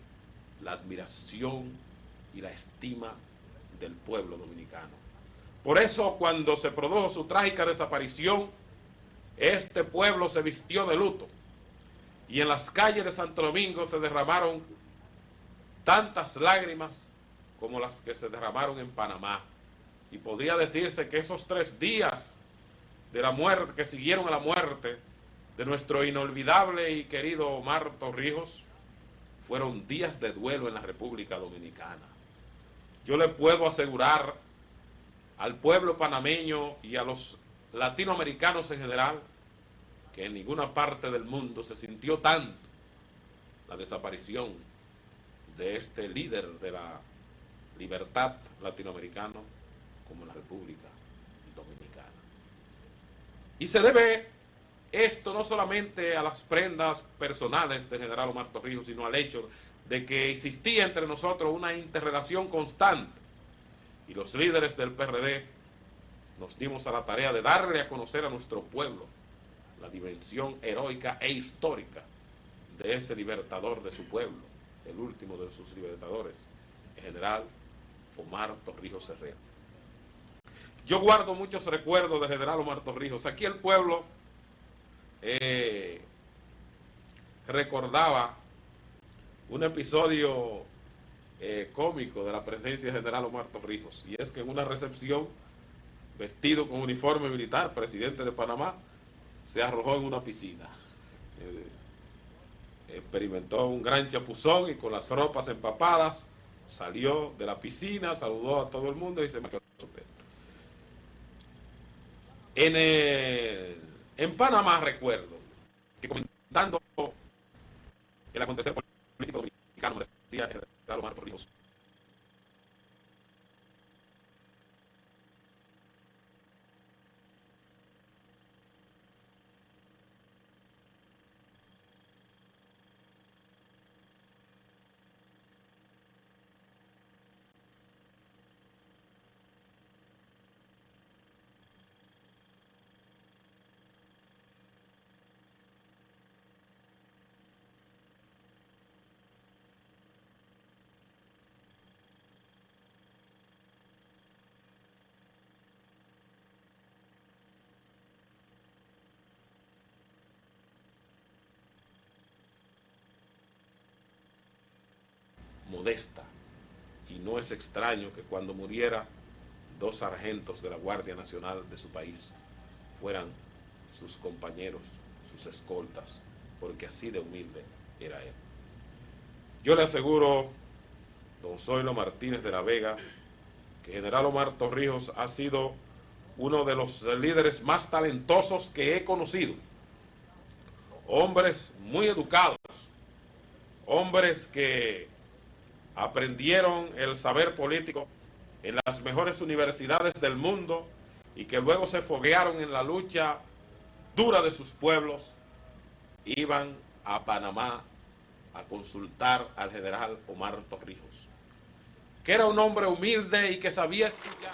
la admiración y la estima del pueblo dominicano. Por eso, cuando se produjo su trágica desaparición, este pueblo se vistió de luto y en las calles de Santo Domingo se derramaron tantas lágrimas como las que se derramaron en Panamá. Y podría decirse que esos 3 días de la muerte, que siguieron a la muerte de nuestro inolvidable y querido Omar Torrijos, fueron días de duelo en la República Dominicana. Yo le puedo asegurar al pueblo panameño y a los latinoamericanos en general que en ninguna parte del mundo se sintió tanto la desaparición de este líder de la libertad latinoamericano como en la República Dominicana. Y se debe esto no solamente a las prendas personales del general Omar Torrijos, sino al hecho de que existía entre nosotros una interrelación constante, y los líderes del PRD nos dimos a la tarea de darle a conocer a nuestro pueblo la dimensión heroica e histórica de ese libertador de su pueblo, el último de sus libertadores, el general Omar Torrijos Herrera. Yo guardo muchos recuerdos del general Omar Torrijos. Aquí el pueblo recordaba un episodio cómico de la presencia del general Omar Torrijos, y es que en una recepción, vestido con uniforme militar, presidente de Panamá, se arrojó en una piscina. Experimentó un gran chapuzón y con las ropas empapadas salió de la piscina, saludó a todo el mundo y se marchó al hotel. En Panamá recuerdo que comentando el acontecer político dominicano, me decía el general Omar Torrijos: modesta, y no es extraño que cuando muriera 2 sargentos de la Guardia Nacional de su país fueran sus compañeros, sus escoltas, porque así de humilde era él. Yo le aseguro don Zoilo Martínez de la Vega, que General Omar Torrijos ha sido uno de los líderes más talentosos que he conocido. Hombres muy educados, hombres que aprendieron el saber político en las mejores universidades del mundo y que luego se foguearon en la lucha dura de sus pueblos, iban a Panamá a consultar al general Omar Torrijos, que era un hombre humilde y que sabía escuchar.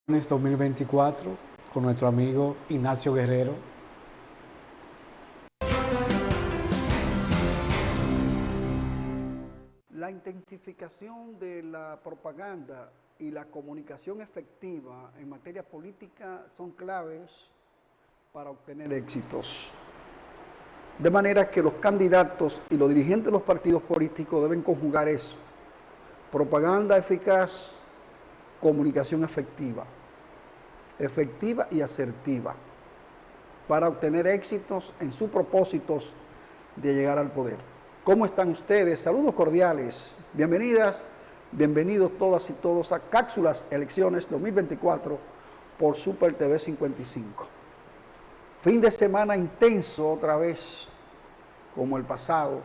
En 2024 con nuestro amigo Ignacio Guerrero. La intensificación de la propaganda y la comunicación efectiva en materia política son claves para obtener éxitos. De manera que los candidatos y los dirigentes de los partidos políticos deben conjugar eso. Propaganda eficaz, comunicación efectiva y asertiva, para obtener éxitos en sus propósitos de llegar al poder. ¿Cómo están ustedes? Saludos cordiales. Bienvenidas, bienvenidos todas y todos a Cápsulas Elecciones 2024 por Super TV 55. Fin de semana intenso otra vez, como el pasado,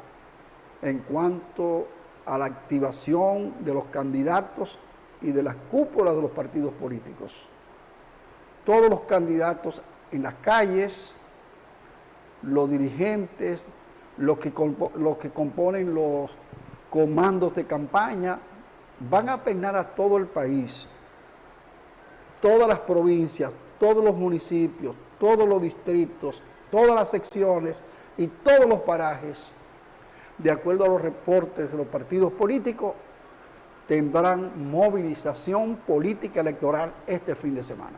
en cuanto a la activación de los candidatos y de las cúpulas de los partidos políticos. Todos los candidatos en las calles, los dirigentes, los que componen los comandos de campaña, van a peinar a todo el país, todas las provincias, todos los municipios, todos los distritos, todas las secciones y todos los parajes, de acuerdo a los reportes de los partidos políticos, tendrán movilización política electoral este fin de semana.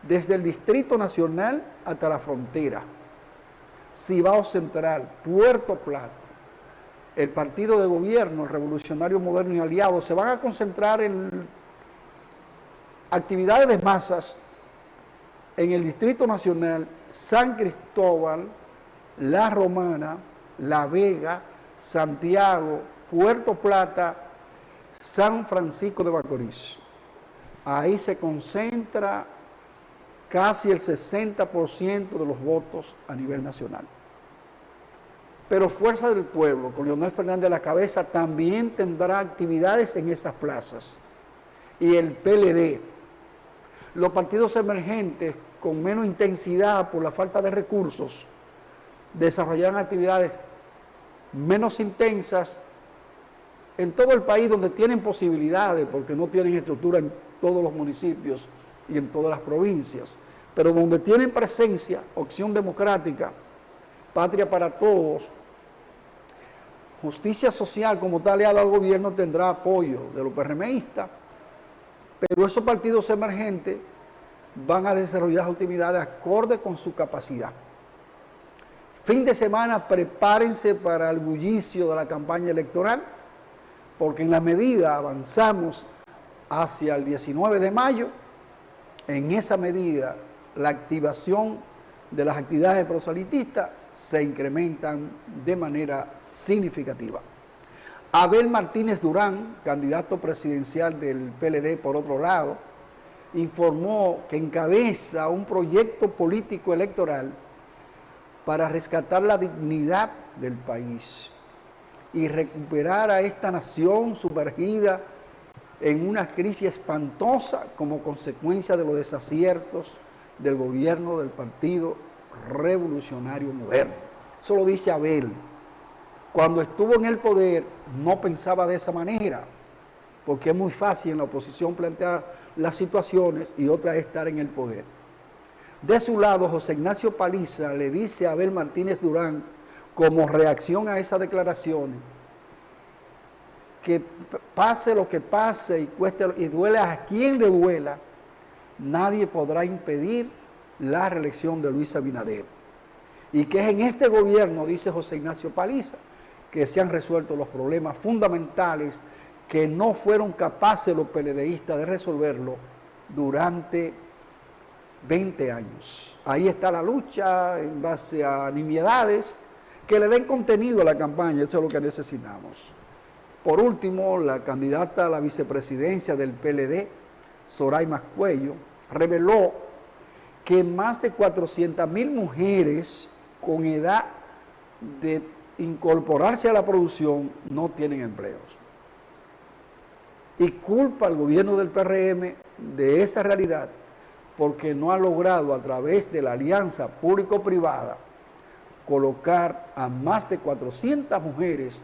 Desde el Distrito Nacional hasta la frontera, Cibao Central, Puerto Plata, el partido de gobierno, el Revolucionario Moderno y Aliados, se van a concentrar en actividades de masas en el Distrito Nacional, San Cristóbal, La Romana, La Vega, Santiago, Puerto Plata, San Francisco de Macorís. Ahí se concentra casi el 60% de los votos a nivel nacional. Pero Fuerza del Pueblo, con Leonel Fernández a la cabeza, también tendrá actividades en esas plazas. Y el PLD, los partidos emergentes con menos intensidad por la falta de recursos, desarrollarán actividades menos intensas en todo el país donde tienen posibilidades, porque no tienen estructura en todos los municipios y en todas las provincias, pero donde tienen presencia, Opción Democrática, Patria para Todos, Justicia Social como está aliado al gobierno tendrá apoyo de los PRMistas, pero esos partidos emergentes van a desarrollar actividades acorde con su capacidad. Fin de semana, prepárense para el bullicio de la campaña electoral, porque en la medida avanzamos hacia el 19 de mayo, en esa medida la activación de las actividades proselitistas se incrementan de manera significativa. Abel Martínez Durán, candidato presidencial del PLD por otro lado, informó que encabeza un proyecto político electoral para rescatar la dignidad del país y recuperar a esta nación sumergida en una crisis espantosa como consecuencia de los desaciertos del gobierno del Partido Revolucionario Moderno. Eso lo dice Abel. Cuando estuvo en el poder no pensaba de esa manera, porque es muy fácil en la oposición plantear las situaciones y otra es estar en el poder. De su lado, José Ignacio Paliza le dice a Abel Martínez Durán, como reacción a esas declaraciones, que pase lo que pase y cueste y duela a quien le duela, nadie podrá impedir la reelección de Luis Abinader. Y que es en este gobierno, dice José Ignacio Paliza, que se han resuelto los problemas fundamentales que no fueron capaces los PLDistas de resolverlo durante 20 años. Ahí está la lucha en base a nimiedades que le den contenido a la campaña, eso es lo que necesitamos. Por último, la candidata a la vicepresidencia del PLD, Zoraima Cuello, reveló que más de 400,000 mujeres con edad de incorporarse a la producción no tienen empleos. Y culpa al gobierno del PRM de esa realidad porque no ha logrado a través de la alianza público-privada colocar a más de 400 mujeres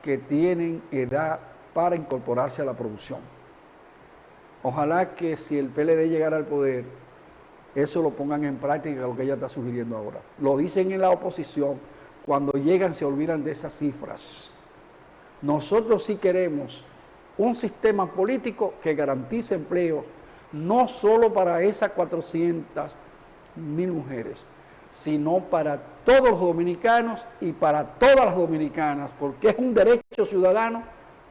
que tienen edad para incorporarse a la producción. Ojalá que si el PLD llegara al poder, eso lo pongan en práctica, lo que ella está sugiriendo ahora. Lo dicen en la oposición, cuando llegan se olvidan de esas cifras. Nosotros sí queremos un sistema político que garantice empleo, no solo para esas 400,000 mujeres, sino para todos los dominicanos y para todas las dominicanas, porque es un derecho ciudadano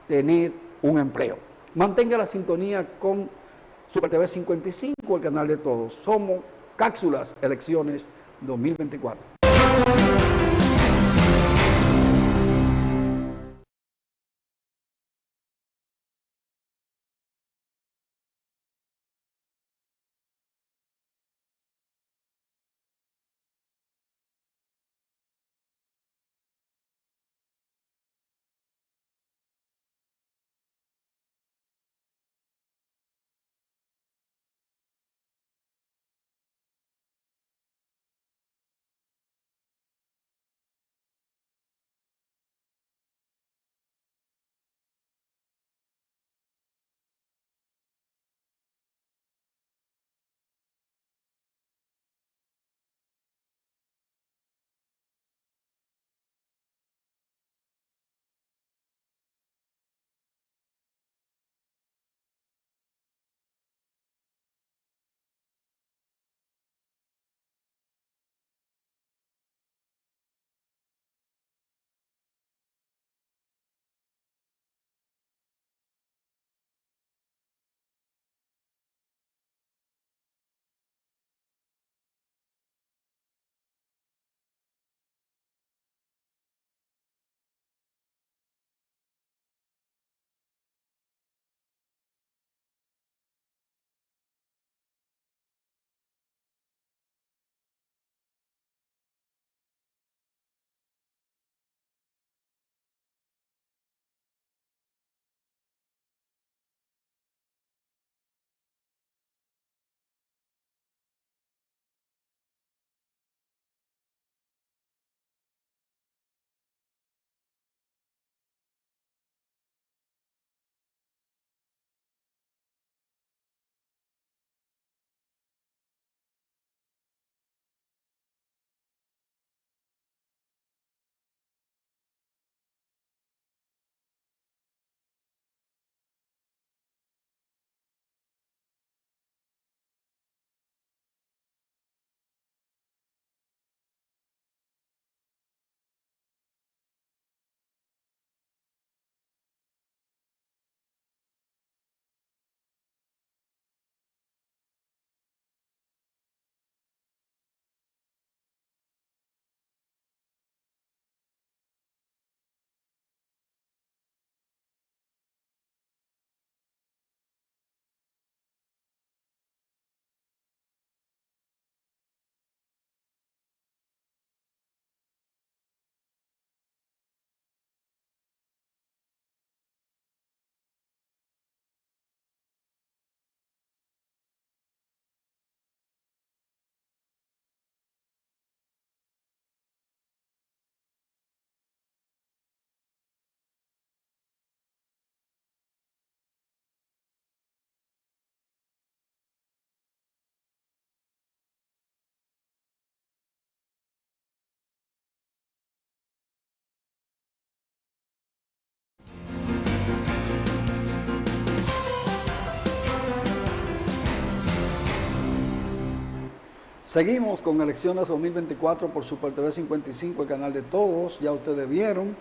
tener un empleo. Mantenga la sintonía con Super TV 55, el canal de todos. Somos Cápsulas Elecciones 2024. Seguimos con elecciones 2024 por Super TV 55, el canal de todos. Ya ustedes vieron,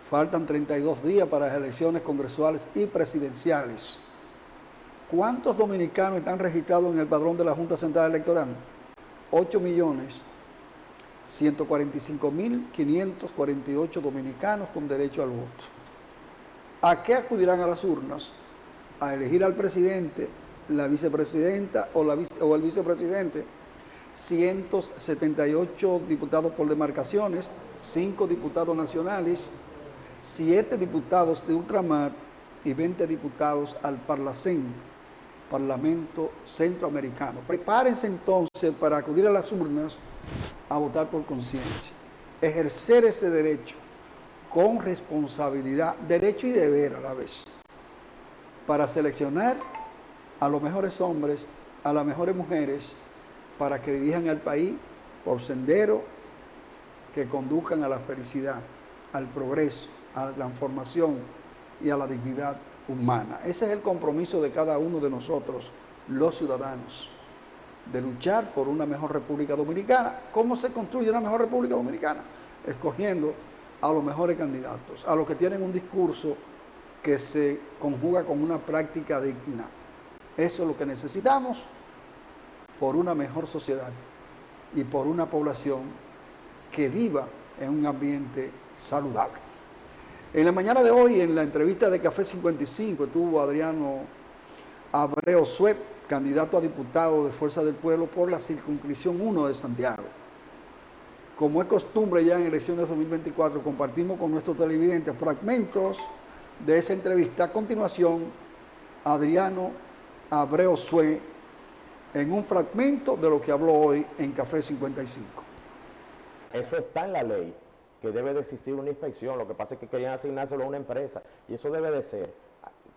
faltan 32 días para las elecciones congresuales y presidenciales. ¿Cuántos dominicanos están registrados en el padrón de la Junta Central Electoral? 8.145.548 dominicanos con derecho al voto. ¿A qué acudirán a las urnas? A elegir al presidente, la vicepresidenta o el vicepresidente. 178 diputados por demarcaciones, 5 diputados nacionales, 7 diputados de ultramar y 20 diputados al Parlacén, Parlamento Centroamericano. Prepárense entonces para acudir a las urnas a votar por conciencia, ejercer ese derecho con responsabilidad, derecho y deber a la vez, para seleccionar a los mejores hombres, a las mejores mujeres, para que dirijan al país por sendero que conduzcan a la felicidad, al progreso, a la transformación y a la dignidad humana. Ese es el compromiso de cada uno de nosotros, los ciudadanos, de luchar por una mejor República Dominicana. ¿Cómo se construye una mejor República Dominicana? Escogiendo a los mejores candidatos, a los que tienen un discurso que se conjuga con una práctica digna. Eso es lo que necesitamos por una mejor sociedad y por una población que viva en un ambiente saludable. En la mañana de hoy, en la entrevista de Café 55, estuvo Adriano Abreu Suet, candidato a diputado de Fuerza del Pueblo por la circunscripción 1 de Santiago. Como es costumbre ya en elecciones 2024, compartimos con nuestros televidentes fragmentos de esa entrevista. A continuación, Adriano Abreu Suet, en un fragmento de lo que habló hoy en Café 55. Eso está en la ley, que debe de existir una inspección. Lo que pasa es que querían asignárselo a una empresa, y eso debe de ser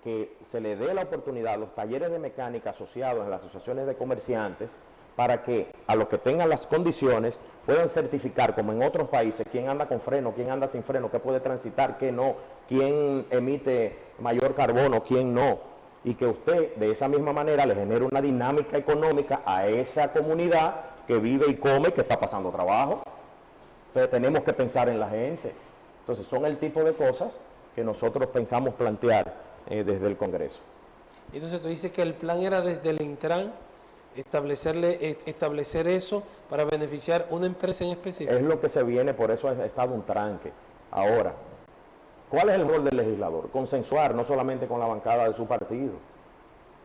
que se le dé la oportunidad a los talleres de mecánica asociados en las asociaciones de comerciantes, para que a los que tengan las condiciones puedan certificar, como en otros países, quién anda con freno, quién anda sin freno, qué puede transitar, qué no, quién emite mayor carbono, quién no. Y que usted de esa misma manera le genere una dinámica económica a esa comunidad que vive y come y que está pasando trabajo. Entonces tenemos que pensar en la gente. Entonces son el tipo de cosas que nosotros pensamos plantear desde el Congreso. Entonces tú dices que el plan era desde el Intran establecer eso para beneficiar una empresa en específico. Es lo que se viene, por eso ha estado un tranque. Ahora, ¿cuál es el rol del legislador? Consensuar, no solamente con la bancada de su partido.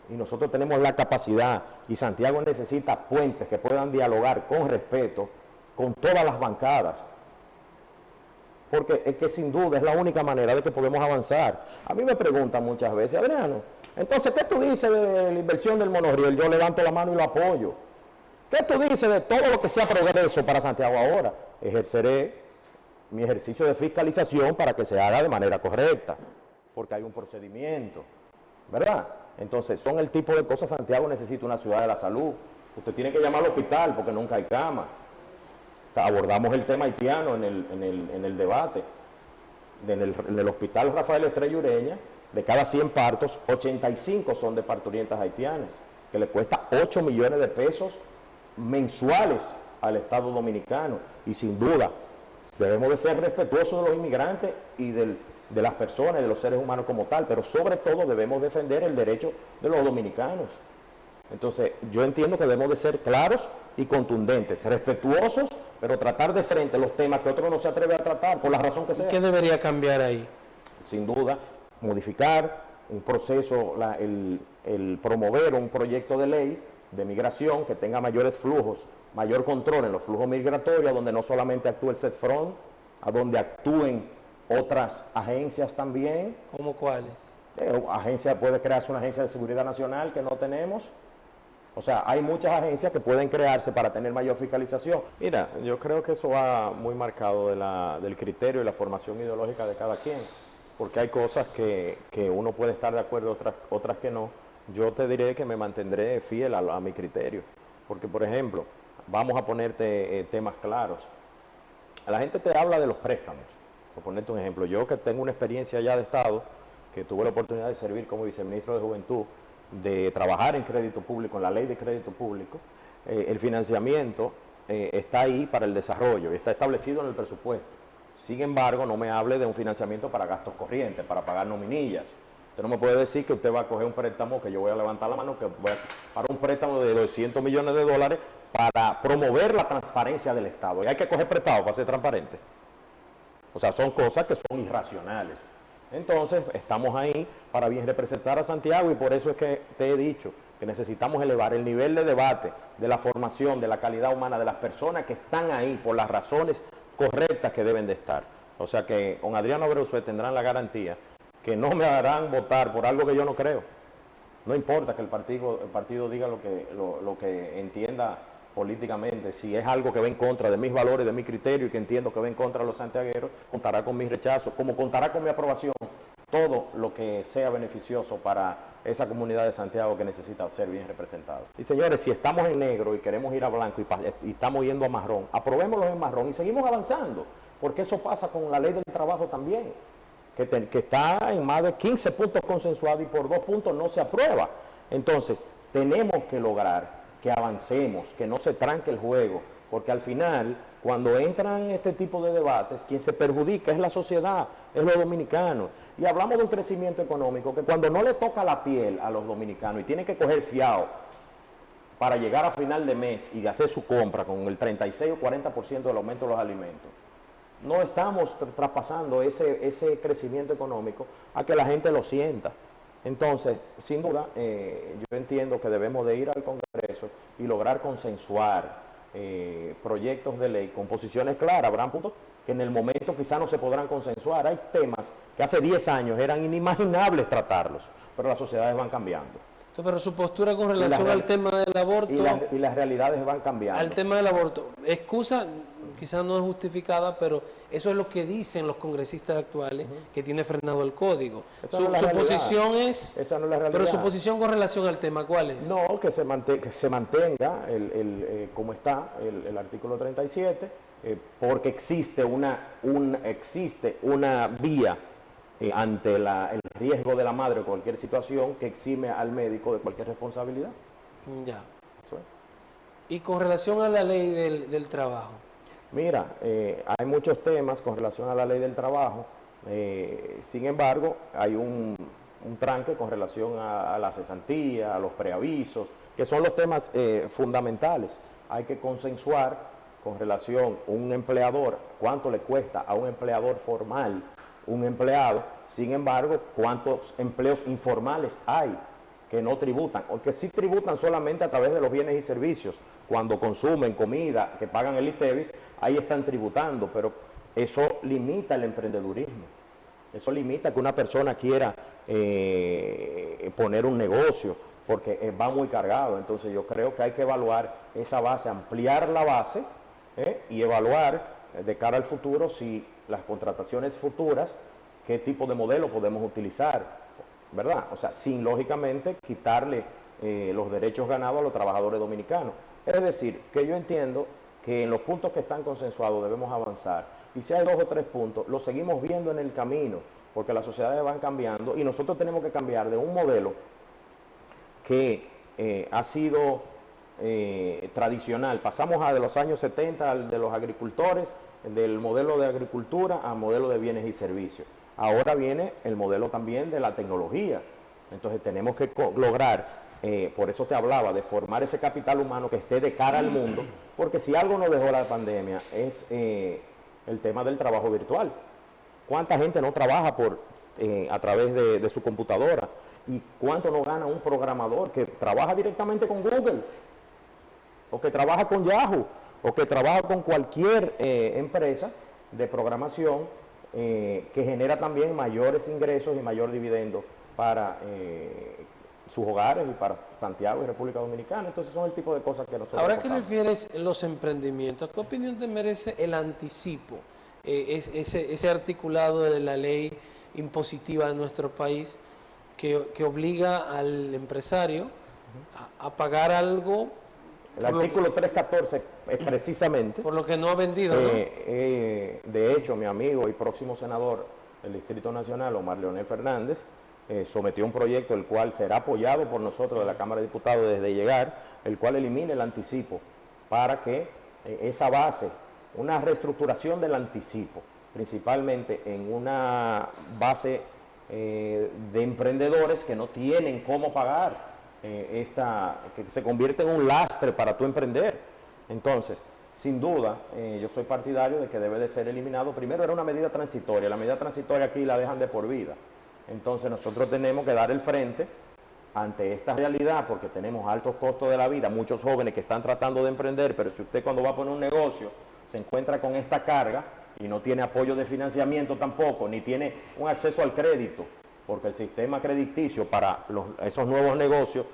Y nosotros tenemos la capacidad, y Santiago necesita puentes que puedan dialogar con respeto con todas las bancadas. Porque es que sin duda es la única manera de que podemos avanzar. A mí me preguntan muchas veces, Adriano, entonces, ¿qué tú dices de la inversión del monorriel? Yo levanto la mano y lo apoyo. ¿Qué tú dices de todo lo que sea progreso para Santiago ahora? Ejerceré mi ejercicio de fiscalización para que se haga de manera correcta, porque hay un procedimiento, ¿verdad? Entonces, son el tipo de cosas. Santiago necesita una ciudad de la salud. Usted tiene que llamar al hospital porque nunca hay cama. Abordamos el tema haitiano en el debate. En el hospital Rafael Estrella Ureña, de cada 100 partos, 85 son de parturientas haitianas, que le cuesta 8 millones de pesos mensuales al Estado Dominicano. Y sin duda, debemos de ser respetuosos de los inmigrantes y de las personas, de los seres humanos como tal, pero sobre todo debemos defender el derecho de los dominicanos. Entonces, yo entiendo que debemos de ser claros y contundentes, respetuosos, pero tratar de frente los temas que otro no se atreve a tratar, por la razón que sea. ¿Qué debería cambiar ahí? Sin duda, modificar un proceso, el promover un proyecto de ley de migración que tenga mayores flujos, mayor control en los flujos migratorios, donde no solamente actúe el CETFRON, a donde actúen otras agencias también. ¿Cómo cuáles? Puede crearse una agencia de seguridad nacional que no tenemos. O sea, hay muchas agencias que pueden crearse para tener mayor fiscalización. Mira, yo creo que eso va muy marcado del criterio y la formación ideológica de cada quien, porque hay cosas que uno puede estar de acuerdo, otras que no. Yo te diré que me mantendré fiel a mi criterio, porque, por ejemplo, vamos a ponerte temas claros. La gente te habla de los préstamos. Por ponerte un ejemplo, yo que tengo una experiencia ya de Estado, que tuve la oportunidad de servir como viceministro de Juventud, de trabajar en crédito público, en la ley de crédito público, el financiamiento está ahí para el desarrollo y está establecido en el presupuesto. Sin embargo, no me hable de un financiamiento para gastos corrientes, para pagar nominillas. Usted no me puede decir que usted va a coger un préstamo, que yo voy a levantar la mano, que voy para un préstamo de 200 millones de dólares para promover la transparencia del Estado. Y hay que coger prestado para ser transparente. O sea, son cosas que son irracionales. Entonces, estamos ahí para bien representar a Santiago y por eso es que te he dicho que necesitamos elevar el nivel de debate, de la formación, de la calidad humana de las personas que están ahí por las razones correctas que deben de estar. O sea que con Adriano Abreu tendrán la garantía que no me harán votar por algo que yo no creo. No importa que el partido diga lo que entienda políticamente, si es algo que va en contra de mis valores, de mi criterio y que entiendo que va en contra de los santiagueros, contará con mi rechazo, como contará con mi aprobación, todo lo que sea beneficioso para esa comunidad de Santiago que necesita ser bien representada. Y señores, si estamos en negro y queremos ir a blanco y estamos yendo a marrón, aprobémoslo en marrón y seguimos avanzando, porque eso pasa con la ley del trabajo también, que está en más de 15 puntos consensuados y por 2 puntos no se aprueba. Entonces, tenemos que lograr que avancemos, que no se tranque el juego, porque al final, cuando entran este tipo de debates, quien se perjudica es la sociedad, es los dominicanos. Y hablamos de un crecimiento económico que cuando no le toca la piel a los dominicanos y tienen que coger fiado para llegar a final de mes y hacer su compra con el 36 o 40% del aumento de los alimentos, no estamos traspasando ese crecimiento económico a que la gente lo sienta. Entonces, sin duda, yo entiendo que debemos de ir al Congreso y lograr consensuar proyectos de ley con posiciones claras. Habrán puntos que en el momento quizá no se podrán consensuar. Hay temas que hace 10 años eran inimaginables tratarlos, pero las sociedades van cambiando. Pero su postura con relación al tema del aborto... Y las realidades van cambiando. Al tema del aborto, excusa, quizás no es justificada, pero eso es lo que dicen los congresistas actuales, que tiene frenado el código. Su posición es... Esa no es la realidad. Pero su posición con relación al tema, ¿cuál es? No, que se mantenga como está el artículo 37, porque existe una vía ante el riesgo de la madre o cualquier situación que exime al médico de cualquier responsabilidad. Ya. Y con relación a la ley del trabajo. Mira, hay muchos temas con relación a la ley del trabajo, sin embargo, hay un tranque con relación a la cesantía, a los preavisos, que son los temas fundamentales. Hay que consensuar con relación a un empleador, cuánto le cuesta a un empleador formal un empleado, sin embargo, cuántos empleos informales hay que no tributan, o que sí tributan solamente a través de los bienes y servicios. Cuando consumen comida, que pagan el ITEVIS, ahí están tributando, pero eso limita el emprendedurismo. Eso limita que una persona quiera poner un negocio, porque va muy cargado. Entonces yo creo que hay que evaluar esa base, ampliar la base y evaluar de cara al futuro si las contrataciones futuras, qué tipo de modelo podemos utilizar, ¿verdad? O sea, sin lógicamente quitarle los derechos ganados a los trabajadores dominicanos. Es decir, que yo entiendo que en los puntos que están consensuados debemos avanzar. Y si hay 2 o 3 puntos, los seguimos viendo en el camino, porque las sociedades van cambiando y nosotros tenemos que cambiar de un modelo que ha sido tradicional. Pasamos de los años 70 al de los agricultores, del modelo de agricultura a modelo de bienes y servicios. Ahora viene el modelo también de la tecnología. Entonces tenemos que lograr, por eso te hablaba, de formar ese capital humano que esté de cara al mundo, porque si algo nos dejó la pandemia es el tema del trabajo virtual. ¿Cuánta gente no trabaja a través de su computadora? ¿Y cuánto no gana un programador que trabaja directamente con Google? O que trabaja con Yahoo, o que trabaja con cualquier empresa de programación que genera también mayores ingresos y mayor dividendo para sus hogares y para Santiago y República Dominicana. Entonces son el tipo de cosas que nosotros... Ahora que refieres los emprendimientos, ¿qué opinión te merece el anticipo? Ese articulado de la ley impositiva de nuestro país que obliga al empresario a pagar algo. El artículo 314 es precisamente... Por lo que no ha vendido, ¿no? De hecho, mi amigo y próximo senador del Distrito Nacional, Omar Leonel Fernández, sometió un proyecto el cual será apoyado por nosotros de la Cámara de Diputados desde llegar, el cual elimine el anticipo para que esa base, una reestructuración del anticipo, principalmente en una base de emprendedores que no tienen cómo pagar que se convierte en un lastre para tu emprender. Entonces, sin duda, yo soy partidario de que debe de ser eliminado. Primero era una medida transitoria, la medida transitoria aquí la dejan de por vida. Entonces nosotros tenemos que dar el frente ante esta realidad porque tenemos altos costos de la vida, muchos jóvenes que están tratando de emprender, pero si usted cuando va a poner un negocio se encuentra con esta carga y no tiene apoyo de financiamiento tampoco, ni tiene un acceso al crédito, porque el sistema crediticio para esos nuevos negocios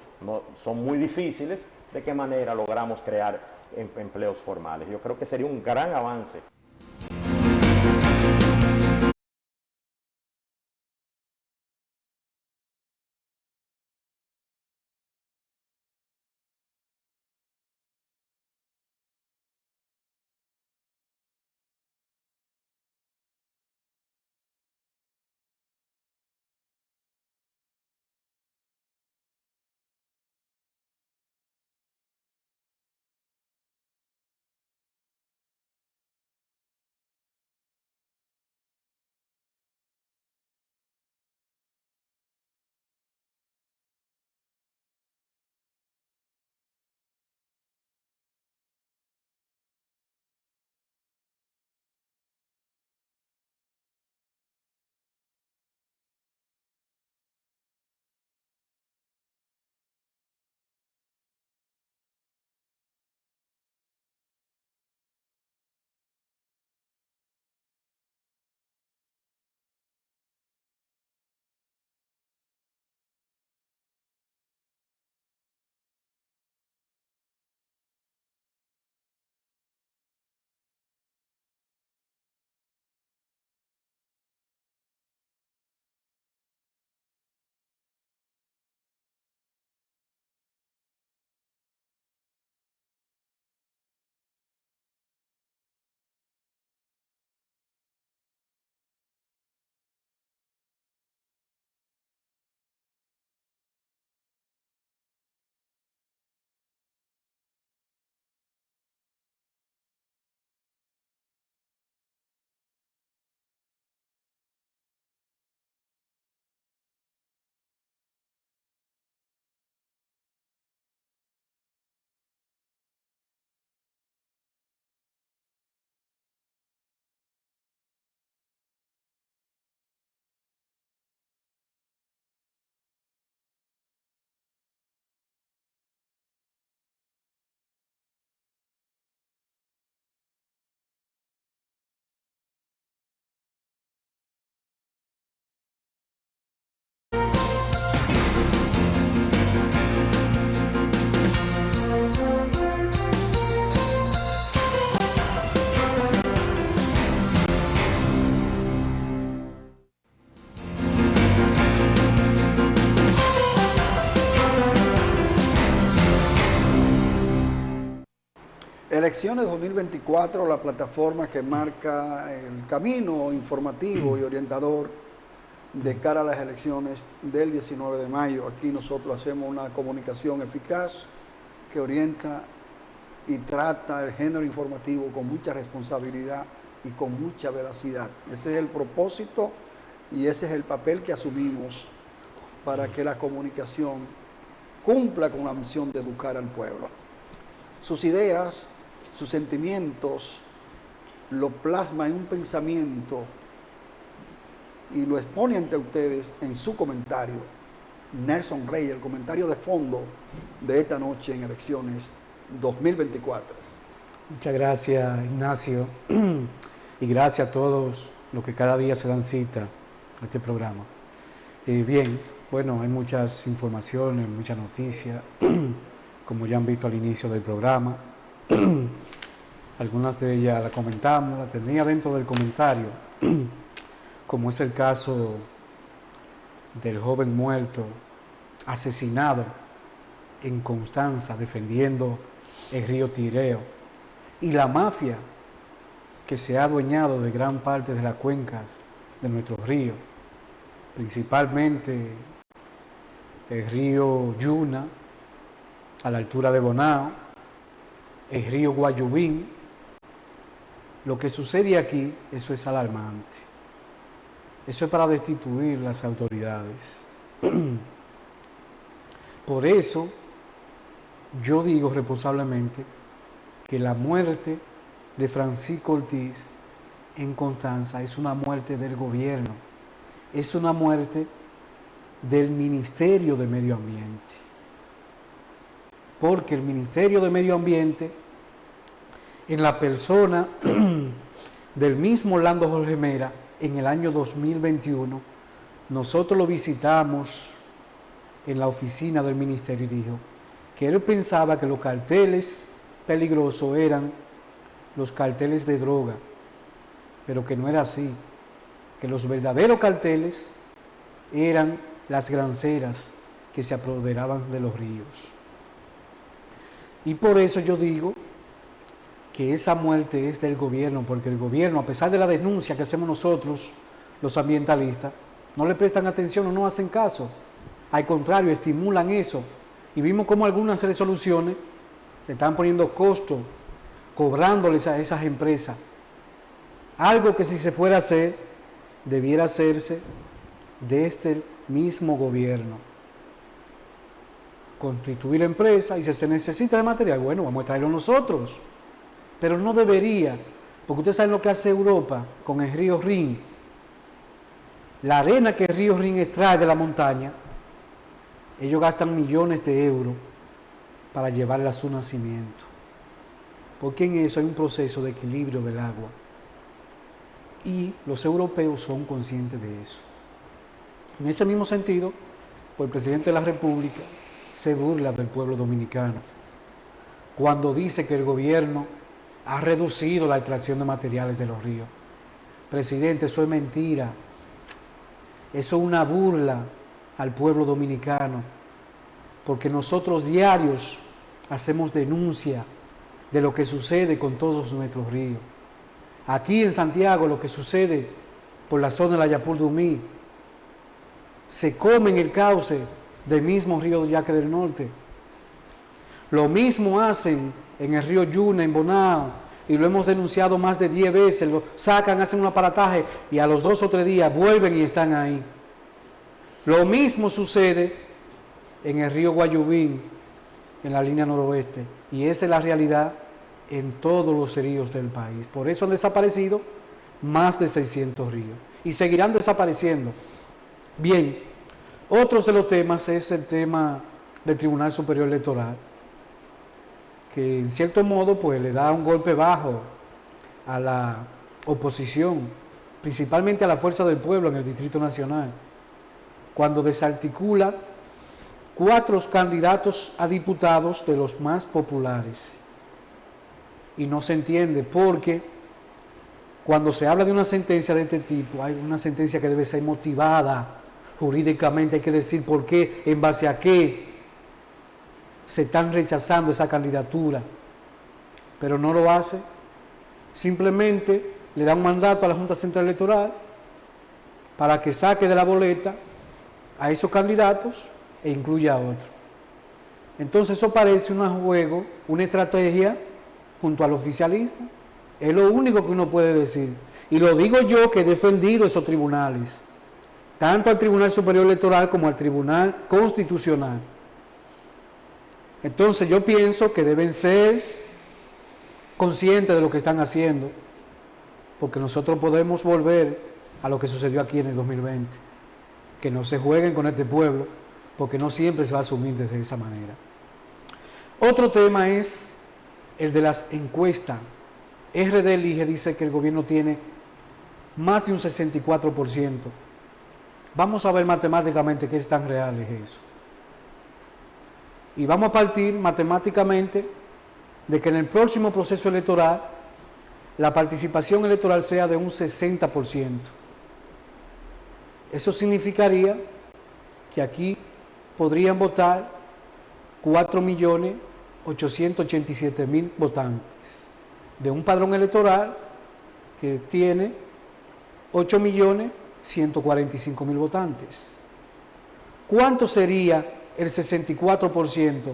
son muy difíciles, ¿de qué manera logramos crear empleos formales? Yo creo que sería un gran avance. Elecciones 2024, la plataforma que marca el camino informativo y orientador de cara a las elecciones del 19 de mayo. Aquí nosotros hacemos una comunicación eficaz que orienta y trata el género informativo con mucha responsabilidad y con mucha veracidad. Ese es el propósito y ese es el papel que asumimos para que la comunicación cumpla con la misión de educar al pueblo. Sus ideas, sus sentimientos, lo plasma en un pensamiento y lo expone ante ustedes en su comentario. Nelson Rey, el comentario de fondo de esta noche en elecciones 2024. Muchas gracias, Ignacio, y gracias a todos los que cada día se dan cita a este programa. Bien, bueno, hay muchas informaciones, muchas noticias, como ya han visto al inicio del programa. Algunas de ellas las comentamos, las tenía dentro del comentario, como es el caso del joven muerto, asesinado en Constanza, defendiendo el río Tireo, y la mafia que se ha adueñado de gran parte de las cuencas de nuestros ríos, principalmente el río Yuna, a la altura de Bonao, el río Guayubín. Lo que sucede aquí, eso es alarmante. Eso es para destituir las autoridades. Por eso, yo digo responsablemente que la muerte de Francisco Ortiz en Constanza es una muerte del gobierno, es una muerte del Ministerio de Medio Ambiente. Porque el Ministerio de Medio Ambiente, en la persona del mismo Orlando Jorge Mera, en el año 2021, nosotros lo visitamos en la oficina del ministerio y dijo que él pensaba que los carteles peligrosos eran los carteles de droga, pero que no era así, que los verdaderos carteles eran las granceras que se apoderaban de los ríos. Y por eso yo digo que esa muerte es del gobierno, porque el gobierno, a pesar de la denuncia que hacemos nosotros, los ambientalistas, no le prestan atención o no hacen caso. Al contrario, estimulan eso. Y vimos cómo algunas resoluciones le están poniendo costo, cobrándoles a esas empresas. Algo que si se fuera a hacer, debiera hacerse de este mismo gobierno. Constituir empresa y si se necesita de material, bueno, vamos a traerlo nosotros. Pero no debería, porque ustedes saben lo que hace Europa con el río Rin. La arena que el río Rin extrae de la montaña, ellos gastan millones de euros para llevarla a su nacimiento. Porque en eso hay un proceso de equilibrio del agua. Y los europeos son conscientes de eso. En ese mismo sentido, pues el presidente de la República se burla del pueblo dominicano cuando dice que el gobierno ha reducido la extracción de materiales de los ríos. Presidente, eso es mentira. Eso es una burla al pueblo dominicano, porque nosotros diarios hacemos denuncia de lo que sucede con todos nuestros ríos. Aquí en Santiago lo que sucede por la zona de la Yapur-Dumí, se come en el cauce del mismo río Yaque del Norte. Lo mismo hacen en el río Yuna, en Bonao, y lo hemos denunciado más de 10 veces, lo sacan, hacen un aparataje y a los 2 o 3 días vuelven y están ahí. Lo mismo sucede en el río Guayubín, en la línea noroeste, y esa es la realidad en todos los ríos del país. Por eso han desaparecido más de 600 ríos y seguirán desapareciendo. Bien, otro de los temas es el tema del Tribunal Superior Electoral, que en cierto modo pues le da un golpe bajo a la oposición, principalmente a la Fuerza del Pueblo en el Distrito Nacional, cuando desarticula 4 candidatos a diputados de los más populares. Y no se entiende porque cuando se habla de una sentencia de este tipo, hay una sentencia que debe ser motivada jurídicamente, hay que decir por qué, en base a qué se están rechazando esa candidatura, pero no lo hace. Simplemente le da un mandato a la Junta Central Electoral para que saque de la boleta a esos candidatos e incluya a otros. Entonces eso parece un juego, una estrategia junto al oficialismo. Es lo único que uno puede decir. Y lo digo yo, que he defendido esos tribunales, tanto al Tribunal Superior Electoral como al Tribunal Constitucional. Entonces yo pienso que deben ser conscientes de lo que están haciendo, porque nosotros podemos volver a lo que sucedió aquí en el 2020, que no se jueguen con este pueblo, porque no siempre se va a asumir desde esa manera. Otro tema es el de las encuestas. RD Elige dice que el gobierno tiene más de un 64%. Vamos a ver matemáticamente qué es tan real es eso. Y vamos a partir matemáticamente de que en el próximo proceso electoral la participación electoral sea de un 60%. Eso significaría que aquí podrían votar 4.887.000 votantes de un padrón electoral que tiene 8.145.000 votantes. ¿Cuánto sería el 64%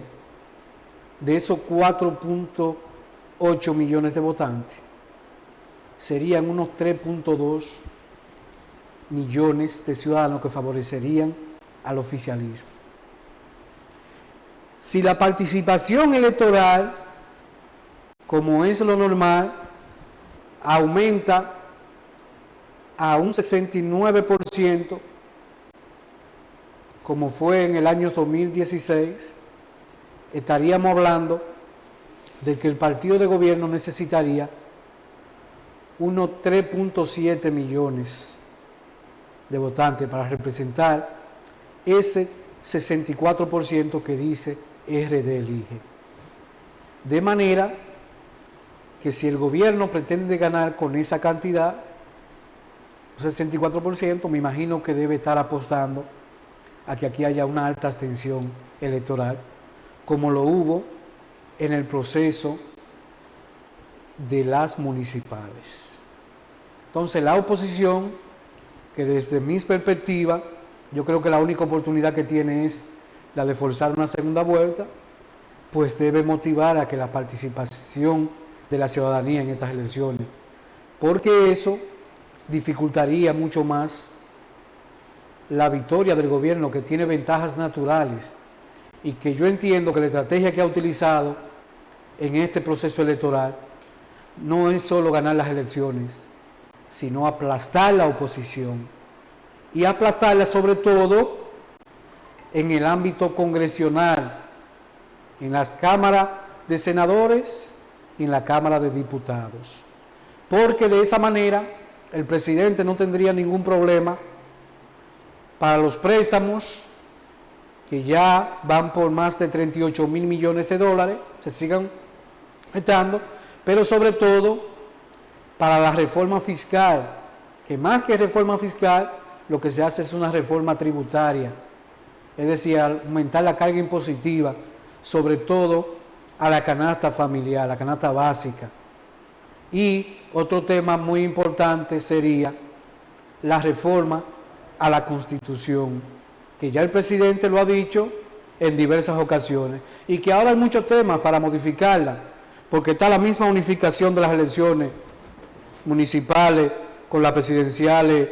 de esos 4.8 millones de votantes, serían unos 3.2 millones de ciudadanos que favorecerían al oficialismo. Si la participación electoral, como es lo normal, aumenta a un 69%, como fue en el año 2016, estaríamos hablando de que el partido de gobierno necesitaría unos 3.7 millones de votantes para representar ese 64% que dice RD elige. De manera que si el gobierno pretende ganar con esa cantidad, 64%, me imagino que debe estar apostando a que aquí haya una alta abstención electoral, como lo hubo en el proceso de las municipales. Entonces, la oposición, que desde mi perspectiva, yo creo que la única oportunidad que tiene es la de forzar una segunda vuelta, pues debe motivar a que la participación de la ciudadanía en estas elecciones, porque eso dificultaría mucho más la victoria del gobierno, que tiene ventajas naturales y que yo entiendo que la estrategia que ha utilizado en este proceso electoral no es solo ganar las elecciones, sino aplastar la oposición, y aplastarla sobre todo en el ámbito congresional, en las cámaras de senadores y en la Cámara de Diputados, porque de esa manera el presidente no tendría ningún problema para los préstamos, que ya van por más de 38 mil millones de dólares, se sigan estando, pero sobre todo para la reforma fiscal, que más que reforma fiscal, lo que se hace es una reforma tributaria, es decir, aumentar la carga impositiva, sobre todo a la canasta familiar, la canasta básica. Y otro tema muy importante sería la reforma a la Constitución, que ya el presidente lo ha dicho en diversas ocasiones, y que ahora hay muchos temas para modificarla, porque está la misma unificación de las elecciones municipales con las presidenciales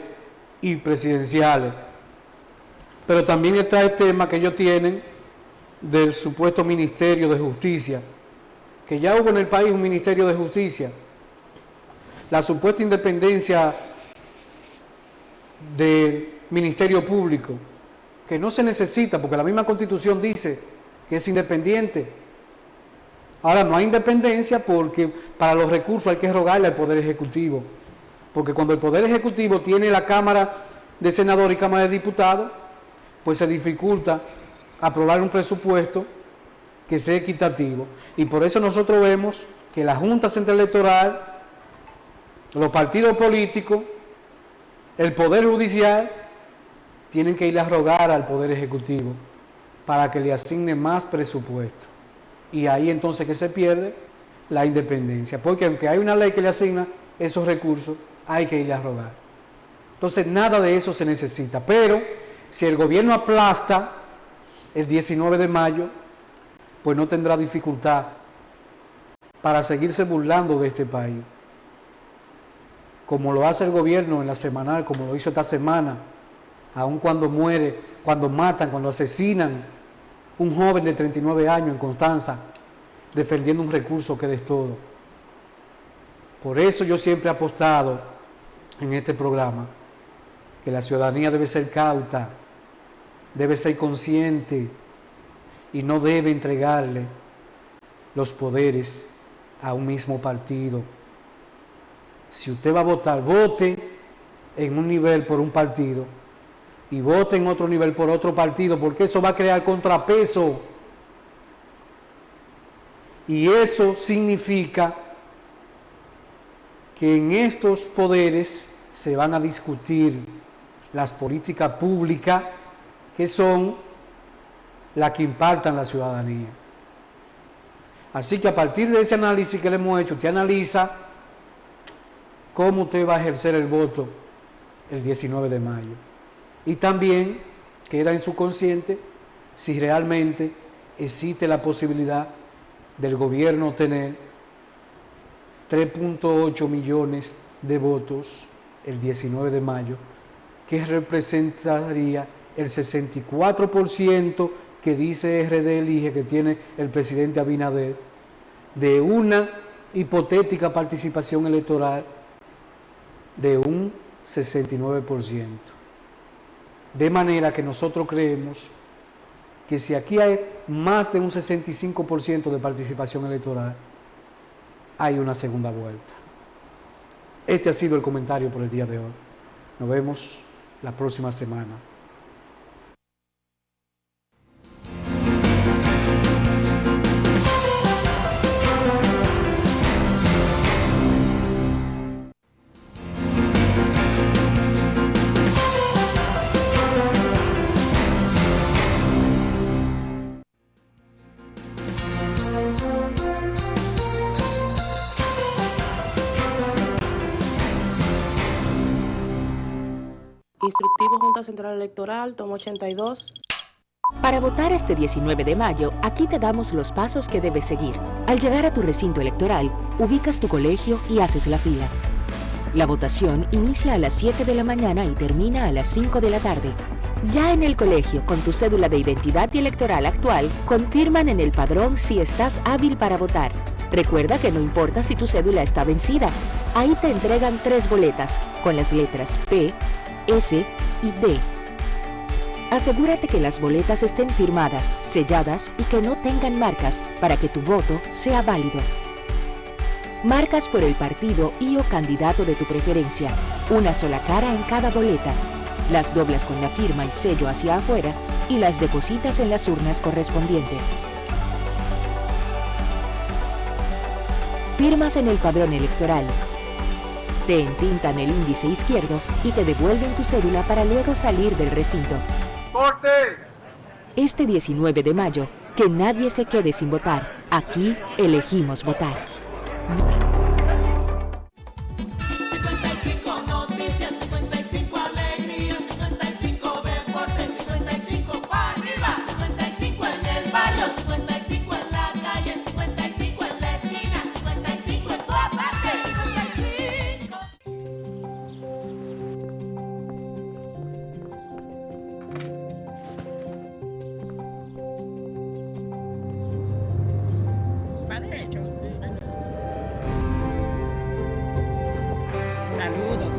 y presidenciales, pero también está el tema que ellos tienen del supuesto Ministerio de Justicia, que ya hubo en el país un Ministerio de Justicia, la supuesta independencia del Ministerio Público, que no se necesita porque la misma Constitución dice que es independiente. Ahora no hay independencia porque para los recursos hay que rogarle al Poder Ejecutivo, porque cuando el Poder Ejecutivo tiene la Cámara de Senadores y Cámara de Diputados, pues se dificulta aprobar un presupuesto que sea equitativo, y por eso nosotros vemos que la Junta Central Electoral, los partidos políticos, el Poder Judicial, tienen que ir a rogar al Poder Ejecutivo para que le asigne más presupuesto. Y ahí entonces que se pierde la independencia, porque aunque hay una ley que le asigna esos recursos, hay que ir a rogar. Entonces nada de eso se necesita, pero si el gobierno aplasta el 19 de mayo, pues no tendrá dificultad para seguirse burlando de este país, como lo hace el gobierno en la semanal, como lo hizo esta semana, aun cuando muere, cuando matan, cuando asesinan un joven de 39 años en Constanza, defendiendo un recurso que es todo. Por eso yo siempre he apostado en este programa que la ciudadanía debe ser cauta, debe ser consciente y no debe entregarle los poderes a un mismo partido. Si usted va a votar, vote en un nivel por un partido y vote en otro nivel por otro partido, porque eso va a crear contrapeso. Y eso significa que en estos poderes se van a discutir las políticas públicas que son las que impactan la ciudadanía. Así que a partir de ese análisis que le hemos hecho, usted analiza cómo usted va a ejercer el voto el 19 de mayo. Y también queda en su consciente si realmente existe la posibilidad del gobierno tener 3.8 millones de votos el 19 de mayo, que representaría el 64% que dice RD Elige que tiene el presidente Abinader, de una hipotética participación electoral de un 69%. De manera que nosotros creemos que si aquí hay más de un 65% de participación electoral, hay una segunda vuelta. Este ha sido el comentario por el día de hoy. Nos vemos la próxima semana. Instructivo Junta Central Electoral, tomo 82. Para votar este 19 de mayo, aquí te damos los pasos que debes seguir. Al llegar a tu recinto electoral, ubicas tu colegio y haces la fila. La votación inicia a las 7 de la mañana y termina a las 5 de la tarde. Ya en el colegio, con tu cédula de identidad y electoral actual, confirman en el padrón si estás hábil para votar. Recuerda que no importa si tu cédula está vencida. Ahí te entregan 3 boletas, con las letras P, S y D. Asegúrate que las boletas estén firmadas, selladas y que no tengan marcas para que tu voto sea válido. Marcas por el partido y o candidato de tu preferencia, una sola cara en cada boleta. Las doblas con la firma y sello hacia afuera y las depositas en las urnas correspondientes. Firmas en el padrón electoral. Te entintan el índice izquierdo y te devuelven tu cédula para luego salir del recinto. ¡Corte! Este 19 de mayo, que nadie se quede sin votar. Aquí elegimos votar. 55 noticias, 55 alegrías, 55 deportes, 55 para arriba, 55 en el barrio, 55 en la calle, 55 en la esquina, 55 en toda parte, 55. ¿Va derecho? Sí. Saludos.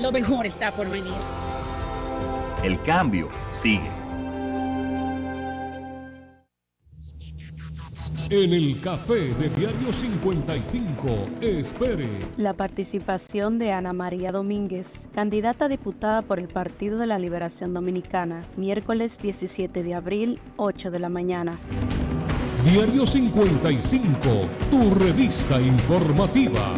Lo mejor está por venir. El cambio sigue. En el café de Diario 55, espere. La participación de Ana María Domínguez, candidata a diputada por el Partido de la Liberación Dominicana, miércoles 17 de abril, 8 de la mañana. Diario 55, tu revista informativa.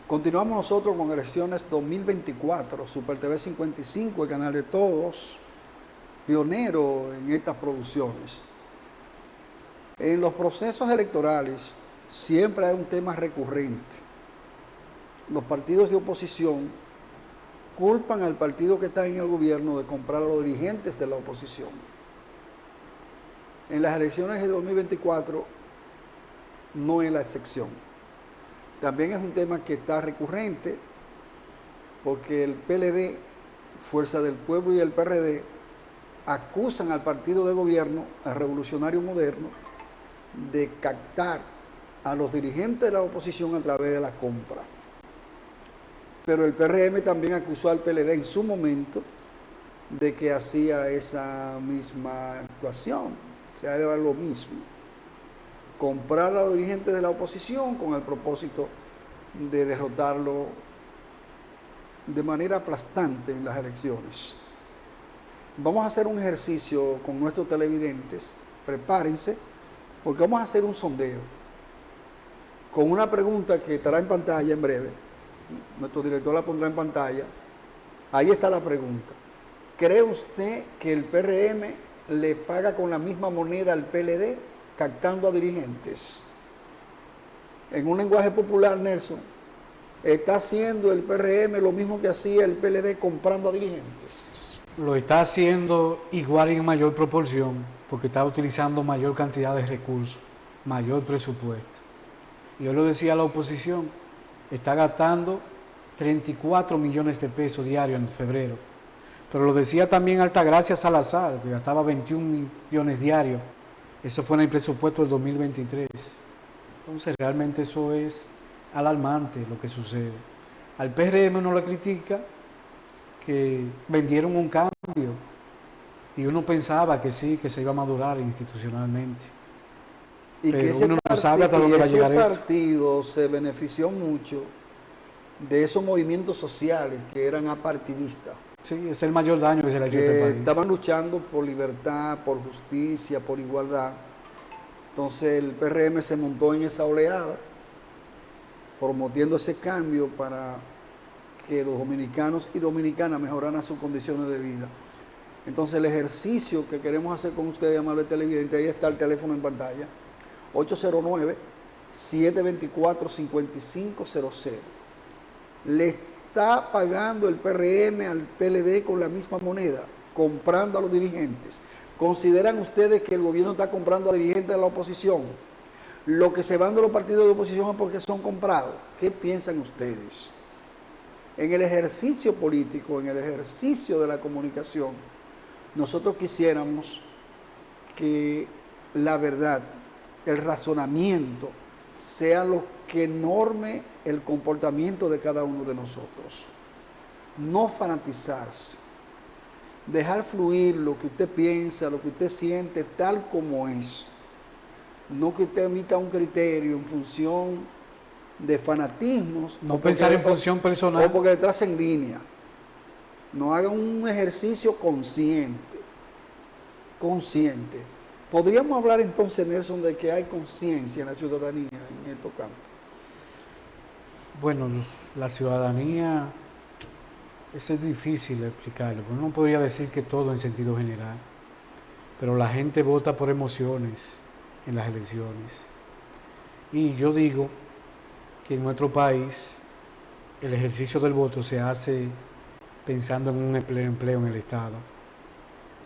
Continuamos nosotros con elecciones 2024, Super TV 55, el canal de todos, pionero en estas producciones. En los procesos electorales siempre hay un tema recurrente. Los partidos de oposición culpan al partido que está en el gobierno de comprar a los dirigentes de la oposición. En las elecciones de 2024 no es la excepción. También es un tema que está recurrente porque el PLD, Fuerza del Pueblo, y el PRD acusan al partido de gobierno, al Revolucionario Moderno, de captar a los dirigentes de la oposición a través de la compra. Pero el PRM también acusó al PLD en su momento de que hacía esa misma actuación, o sea, era lo mismo. comprar a los dirigentes de la oposición con el propósito de derrotarlo de manera aplastante en las elecciones. Vamos a hacer un ejercicio con nuestros televidentes, prepárense, porque vamos a hacer un sondeo con una pregunta que estará en pantalla en breve. Nuestro director la pondrá en pantalla. Ahí está la pregunta. ¿Cree usted que el PRM le paga con la misma moneda al PLD captando a dirigentes? En un lenguaje popular, Nelson, ¿está haciendo el PRM lo mismo que hacía el PLD comprando a dirigentes? Lo está haciendo igual y en mayor proporción, porque está utilizando mayor cantidad de recursos, mayor presupuesto. Y yo lo decía a la oposición, está gastando 34 millones de pesos diarios en febrero. Pero lo decía también Altagracia Salazar, que gastaba 21 millones diarios. Eso fue en el presupuesto del 2023. Entonces realmente eso es alarmante lo que sucede. Al PRM no le critica que vendieron un cambio y uno pensaba que sí, que se iba a madurar institucionalmente. Y pero que ese uno no sabe hasta dónde va a llegar esto. partido se benefició mucho de esos movimientos sociales que eran apartidistas. Sí, es el mayor daño que se le ha hecho a este país. Estaban luchando por libertad, por justicia, por igualdad. Entonces el PRM se montó en esa oleada, promoviendo ese cambio para que los dominicanos y dominicanas mejoraran sus condiciones de vida. Entonces el ejercicio que queremos hacer con ustedes, amables televidentes, ahí está el teléfono en pantalla, 809-724-5500. Le está pagando el PRM al PLD con la misma moneda, comprando a los dirigentes. ¿Consideran ustedes que el gobierno está comprando a dirigentes de la oposición? Lo que se van de los partidos de oposición es porque son comprados. ¿Qué piensan ustedes? En el ejercicio político, en el ejercicio de la comunicación, nosotros quisiéramos que la verdad, el razonamiento, sea lo que norme el comportamiento de cada uno de nosotros. No fanatizarse. Dejar fluir lo que usted piensa, lo que usted siente, tal como es. No que usted emita un criterio en función de fanatismos. No pensar en función personal. O porque detrás en línea. No haga un ejercicio consciente. Consciente. ¿Podríamos hablar entonces, Nelson, de que hay conciencia en la ciudadanía en estos campos? Bueno, la ciudadanía, eso es difícil de explicarlo, porque uno podría decir que todo en sentido general, pero la gente vota por emociones en las elecciones. Y yo digo que en nuestro país el ejercicio del voto se hace pensando en un empleo en el Estado.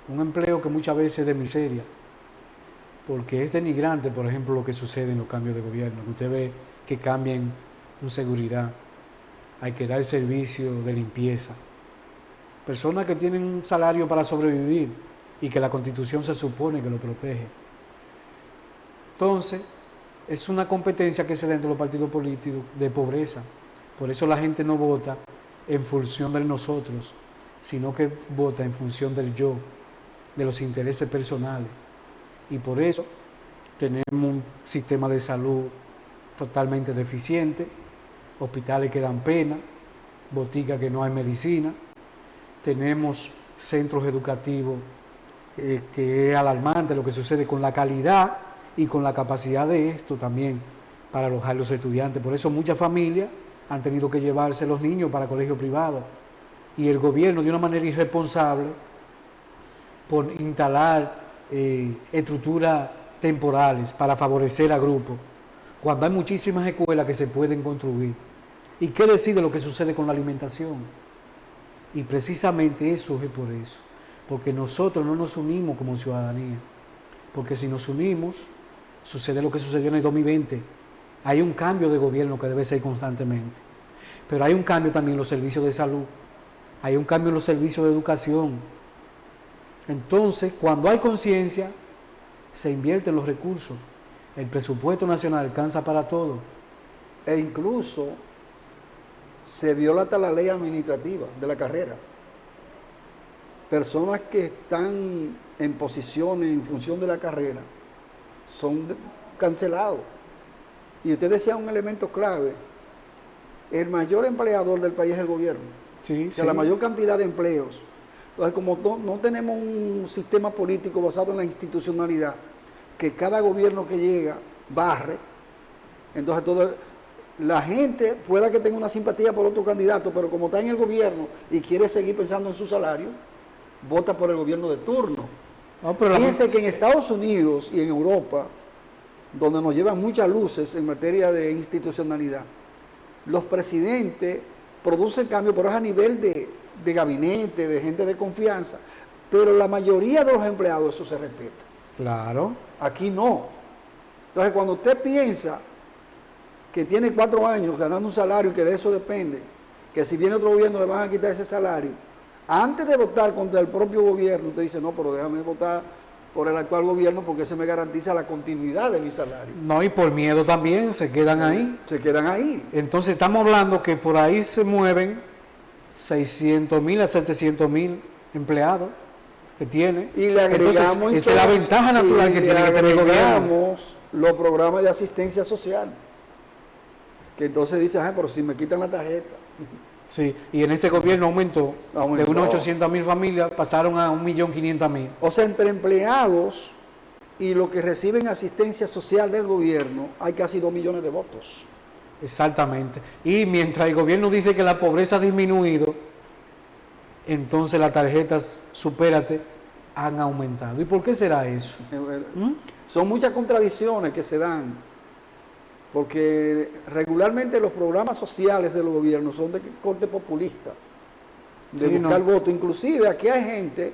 Un empleo que muchas veces es de miseria, porque es denigrante, por ejemplo, lo que sucede en los cambios de gobierno, que usted ve que cambian en seguridad, hay que dar servicio de limpieza. Personas que tienen un salario para sobrevivir y que la Constitución se supone que lo protege. Entonces, es una competencia que se da entre los partidos políticos de pobreza. Por eso la gente no vota en función de nosotros, sino que vota en función del yo, de los intereses personales. Y por eso tenemos un sistema de salud totalmente deficiente, hospitales que dan pena, boticas que no hay medicina, tenemos centros educativos que es alarmante lo que sucede con la calidad y con la capacidad de esto también para alojar a los estudiantes. Por eso muchas familias han tenido que llevarse los niños para colegios privados y el gobierno de una manera irresponsable por instalar estructuras temporales para favorecer a grupos, cuando hay muchísimas escuelas que se pueden construir. ¿Y qué decide lo que sucede con la alimentación? Y precisamente eso es por eso, porque nosotros no nos unimos como ciudadanía, porque si nos unimos, sucede lo que sucedió en el 2020. Hay un cambio de gobierno que debe ser constantemente, pero hay un cambio también en los servicios de salud, hay un cambio en los servicios de educación. Entonces, cuando hay conciencia, se invierten los recursos, el presupuesto nacional alcanza para todo. E incluso se viola hasta la ley administrativa de la carrera. Personas que están en posiciones en función de la carrera son cancelados. Y usted decía un elemento clave, el mayor empleador del país es el gobierno. Sí, O sea, sí. la mayor cantidad de empleos. Entonces, como no tenemos un sistema político basado en la institucionalidad, que cada gobierno que llega barre, entonces la gente pueda que tenga una simpatía por otro candidato, pero como está en el gobierno y quiere seguir pensando en su salario, vota por el gobierno de turno. No, pero Fíjense que en Estados Unidos y en Europa, donde nos llevan muchas luces en materia de institucionalidad, los presidentes producen cambios, pero es a nivel de gabinete, de gente de confianza, pero la mayoría de los empleados eso se respeta. Claro. Aquí no. Entonces, cuando usted piensa que tiene 4 años ganando un salario y que de eso depende, que si viene otro gobierno le van a quitar ese salario, antes de votar contra el propio gobierno, usted dice, no, pero déjame votar por el actual gobierno porque ese me garantiza la continuidad de mi salario. No, y por miedo también se quedan ahí. Se quedan ahí. Entonces estamos hablando que por ahí se mueven 600,000 a 700,000 empleados que tiene. Y le agregamos entonces, esa es la ventaja natural que tiene que tener el gobierno. Agregamos los programas de asistencia social. Que entonces dice, pero si me quitan la tarjeta. Sí, y en este gobierno aumentó. De unas 800,000 familias pasaron a 1.500.000. O sea, entre empleados y los que reciben asistencia social del gobierno, hay casi 2 millones de votos. Exactamente. Y mientras el gobierno dice que la pobreza ha disminuido, entonces las tarjetas Supérate han aumentado. ¿Y por qué será eso? Son muchas contradicciones que se dan, porque regularmente los programas sociales del gobierno son de corte populista, de buscar votos. Inclusive aquí hay gente,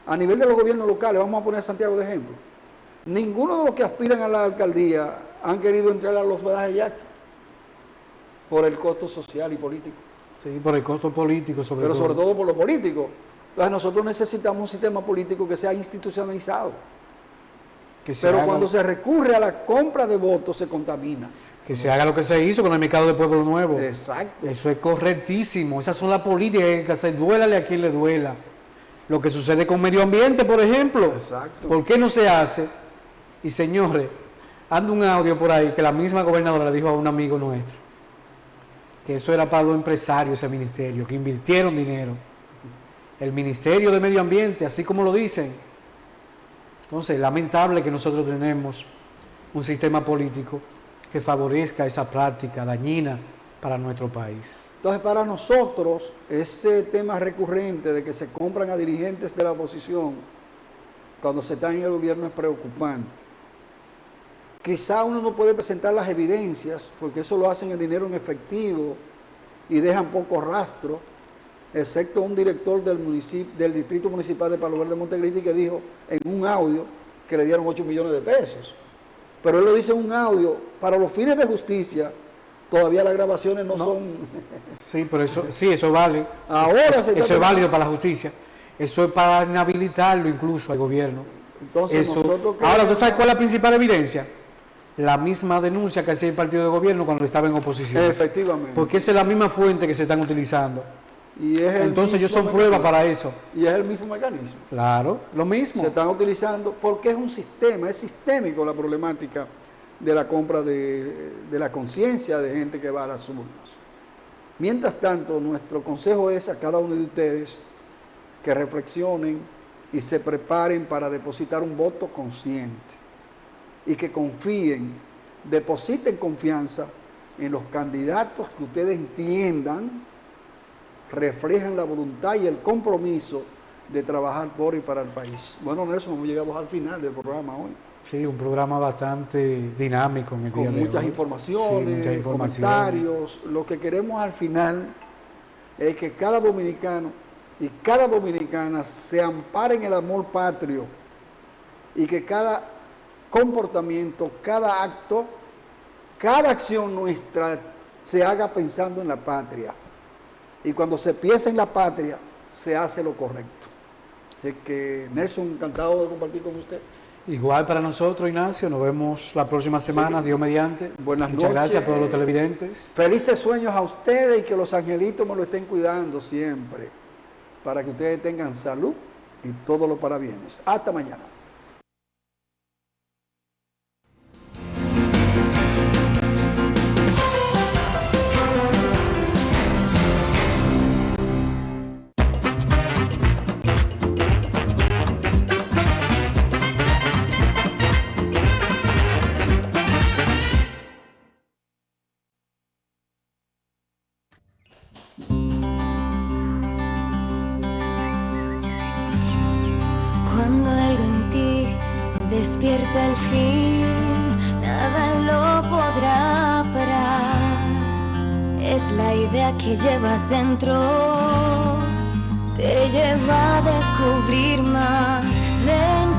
a nivel de los gobiernos locales, vamos a poner a Santiago de ejemplo, ninguno de los que aspiran a la alcaldía han querido entrar a los peajes Yaqui por el costo social y político. Sí, por el costo político sobre Pero todo. sobre todo por lo político. Entonces nosotros necesitamos un sistema político que sea institucionalizado. Pero cuando se recurre a la compra de votos se contamina. Que se haga lo que se hizo con el mercado de Pueblo Nuevo. Exacto. Eso es correctísimo. Esas son las políticas que hay que hacer. Duélale a quien le duela. Lo que sucede con medio ambiente, por ejemplo. Exacto. ¿Por qué no se hace? Y señores, anda un audio por ahí que la misma gobernadora le dijo a un amigo nuestro que eso era para los empresarios, ese ministerio, que invirtieron dinero. El Ministerio de Medio Ambiente, así como lo dicen. Entonces, lamentable que nosotros tenemos un sistema político que favorezca esa práctica dañina para nuestro país. Entonces, para nosotros, ese tema recurrente de que se compran a dirigentes de la oposición cuando se está en el gobierno es preocupante. Quizá uno no puede presentar las evidencias, porque eso lo hacen en dinero en efectivo y dejan poco rastro, excepto un director del Distrito Municipal de Palo Verde Montecristi que dijo en un audio que le dieron 8 millones de pesos. Pero él lo dice en un audio, para los fines de justicia, todavía las grabaciones no son... Sí, pero eso, sí, eso vale. Ahora eso es válido para la justicia. Eso es para inhabilitarlo incluso al gobierno. Entonces nosotros ahora, ¿usted sabe cuál es la principal evidencia? La misma denuncia que hacía el partido de gobierno cuando estaba en oposición. Efectivamente. Porque esa es la misma fuente que se están utilizando. Y es entonces ellos son pruebas para eso. Y es el mismo mecanismo. Claro, lo mismo. Se están utilizando porque es un sistema, es sistémico la problemática de la compra de la conciencia de gente que va a las urnas. Mientras tanto, nuestro consejo es a cada uno de ustedes que reflexionen y se preparen para depositar un voto consciente y que confíen, depositen confianza en los candidatos que ustedes entiendan reflejan la voluntad y el compromiso de trabajar por y para el país. Bueno, Nelson, hemos llegado al final del programa hoy. Sí, un programa bastante dinámico en el día de hoy. Con muchas informaciones, comentarios. Lo que queremos al final es que cada dominicano y cada dominicana se ampare en el amor patrio y que cada comportamiento, cada acto, cada acción nuestra se haga pensando en la patria. Y cuando se piensa en la patria, se hace lo correcto. Así que, Nelson, encantado de compartir con usted. Igual para nosotros, Ignacio. Nos vemos la próxima semana, Dios mediante. Buenas Muchas noches. gracias a todos los televidentes. Felices sueños a ustedes y que los angelitos me lo estén cuidando siempre, para que ustedes tengan salud y todos los parabienes. Hasta mañana. Cuando algo en ti despierta al fin, nada lo podrá parar. Es la idea que llevas dentro, te lleva a descubrir más. Ven,